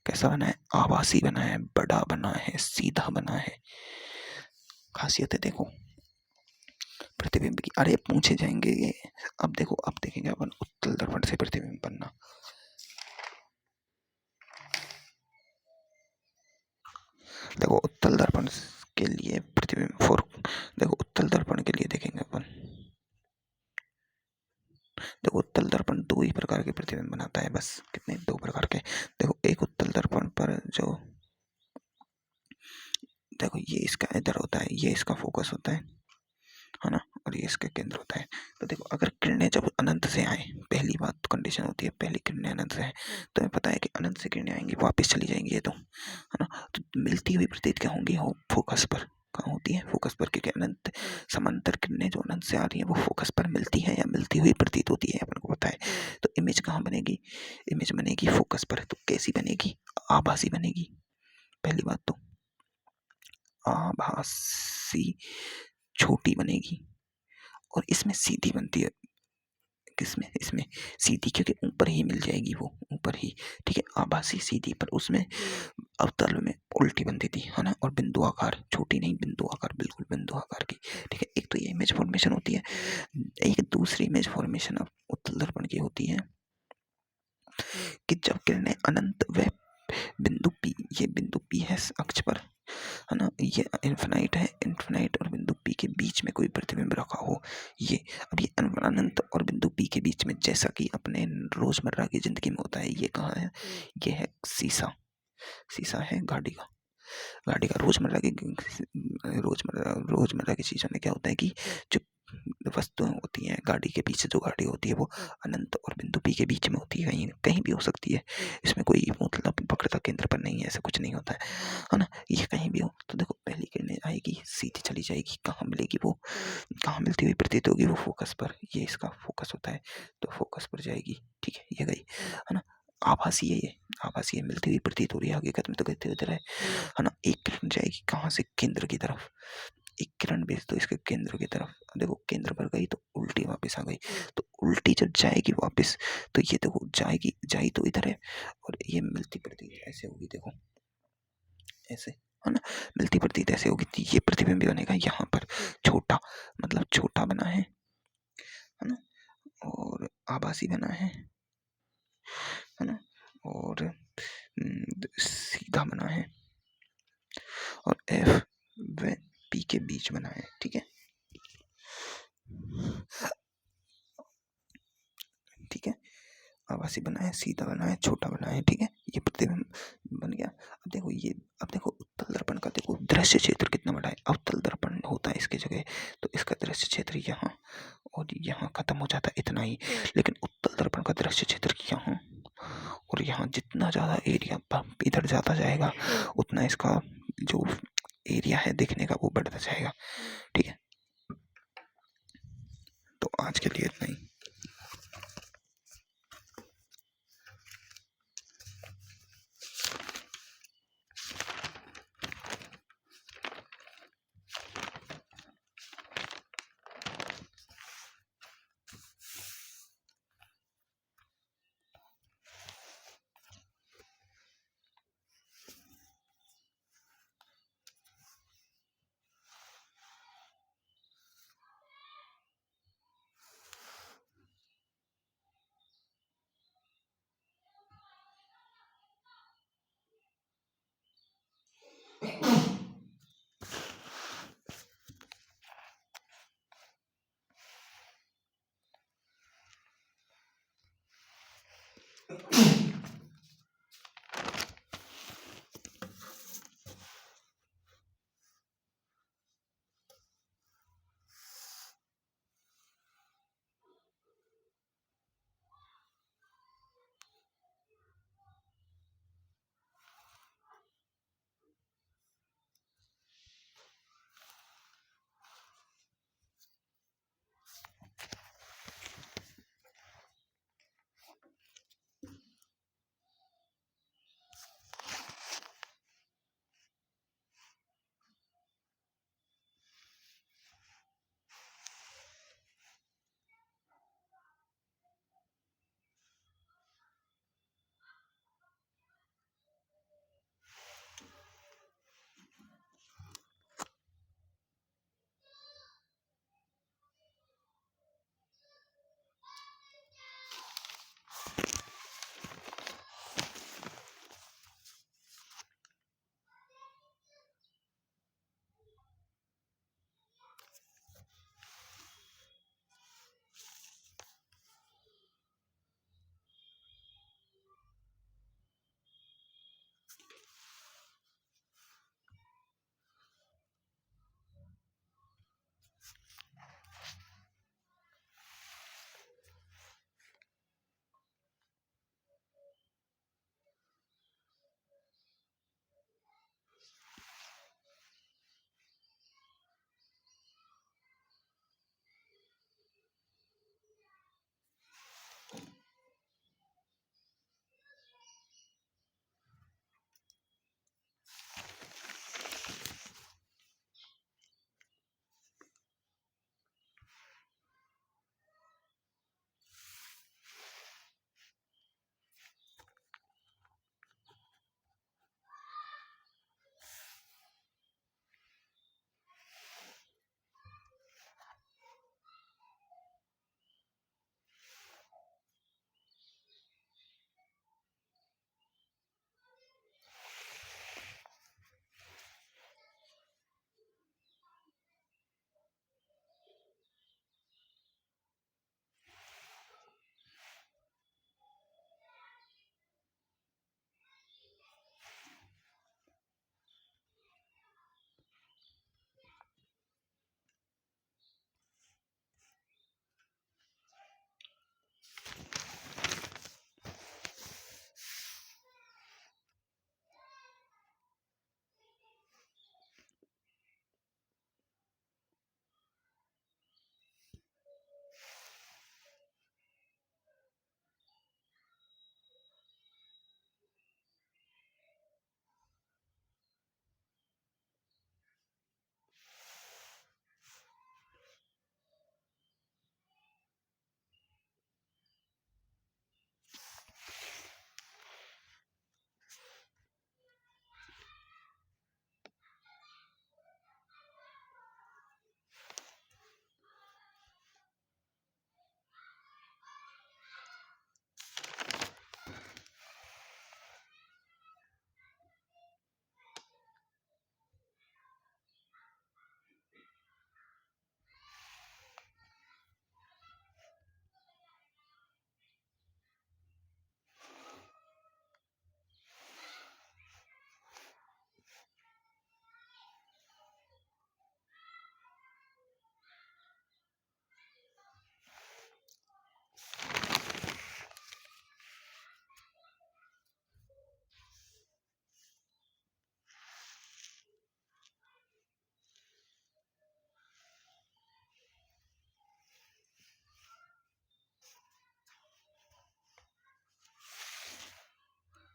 कैसा बना है, आभासी बना है, बड़ा बना है, सीधा बना है, खासियत है देखो प्रतिबिंब की, अरे पूछे जाएंगे ये। अब देखो अब देखेंगे अपन उत्तल दर्पण से प्रतिबिंब बनना, देखो उत्तल दर्पण के लिए प्रतिबिंब फॉर, देखो उत्तल दर्पण के लिए देखेंगे अपन, देखो उत्तल दर्पण दो ही प्रकार के प्रतिबिंब बनाता है बस, कितने, दो प्रकार के। देखो एक उत्तल दर्पण पर जो, देखो ये इसका इधर होता है, ये इसका फोकस होता है ना, और ये इसका केंद्र होता है। तो देखो अगर किरणें जब अनंत से आए, पहली बात कंडीशन होती है, पहली किरणें अनंत से है, तो हमें पता है कि अनंत से किरणें आएंगी वापस चली जाएंगी ये तो, है ना, तो मिलती हुई प्रतीत क्या होंगी, हो फोकस पर, कहाँ होती है, फोकस पर, क्योंकि अनंत समांतर किरणें जो अनंत से आ रही है वो फोकस पर मिलती है या मिलती हुई प्रतीत होती है, अपन को पता है। तो इमेज कहाँ बनेगी, इमेज बनेगी फोकस पर, तो कैसी बनेगी, आभासी बनेगी, पहली बात तो आभासी, छोटी बनेगी, और इसमें सीधी बनती है, किसमें, इसमें सीधी, क्योंकि ऊपर ही मिल जाएगी वो, ऊपर ही, ठीक है, आभासी सीधी, पर उसमें अवतल में उल्टी बनती थी, है ना, और बिंदु आकार, छोटी नहीं बिंदु आकार, बिल्कुल बिंदु आकार की, ठीक है। एक तो ये इमेज फॉर्मेशन होती है, एक दूसरी इमेज फॉर्मेशन अब उत्तल दर्पण की होती है कि जब किरणें अनंत व बिंदु P, ये बिंदु P है अक्ष पर, है ना। ये इन्फिनाइट है, इन्फिनाइट और बिंदु P के बीच में कोई प्रतिबिंब रखा हो, ये अब ये अनंत और बिंदु P के बीच में, जैसा कि अपने रोजमर्रा की जिंदगी में होता है। ये कहाँ है? ये है शीशा। शीशा है गाड़ी का। गाड़ी का रोजमर्रा की चीज़ों में क्या होता है कि जो वस्तुएं होती हैं गाड़ी के पीछे, जो गाड़ी होती है वो अनंत और बिंदु P के बीच में होती है, कहीं कहीं भी हो सकती है। इसमें कोई मतलब वक्रता केंद्र पर नहीं है, ऐसा कुछ नहीं होता है ना। ये कहीं भी हो तो देखो, पहली किरणें आएगी, सीधी चली जाएगी, कहाँ मिलेगी वो, कहाँ मिलती हुई प्रतीत होगी? वो फोकस पर। ये इसका फोकस होता है, तो फोकस पर जाएगी। ठीक है, ये गई, है ना। आभासी है, ये आभासी है, मिलती हुई प्रतीत हो रही है, आगे कदम तो कहते हुए है ना। एक किरण जाएगी कहाँ से? केंद्र की तरफ। एक किरण भेज दो इसके केंद्र की तरफ, देखो केंद्र पर गई तो उल्टी वापस आ गई। तो उल्टी जब जाएगी वापस, तो ये देखो जाई तो इधर है, और ये मिलती प्रतीत ऐसे होगी, देखो ऐसे, है ना। मिलती प्रतीत ऐसे होगी, तो ये प्रतिबिंब बनेगा यहाँ पर, छोटा, मतलब छोटा बना है ना, और आभासी बना है ना, और सीधा बना है, और F व P के बीच बना है। ठीक है, ठीक है, आभासी बना है, सीधा बना है, छोटा बना है। ठीक है, ये प्रतिबिंब बन गया। अब देखो उत्तल दर्पण का देखो दृश्य क्षेत्र कितना बड़ा है। अवतल दर्पण होता है इसकी जगह, तो इसका दृश्य क्षेत्र यहाँ और यहाँ खत्म हो जाता है, इतना ही। लेकिन उत्तल दर्पण का दृश्य क्षेत्र यहाँ और यहाँ, जितना ज़्यादा एरिया इधर जाता जाएगा, उतना इसका जो एरिया है देखने का वो बढ़ता जाएगा। ठीक है, तो आज के लिए इतना ही।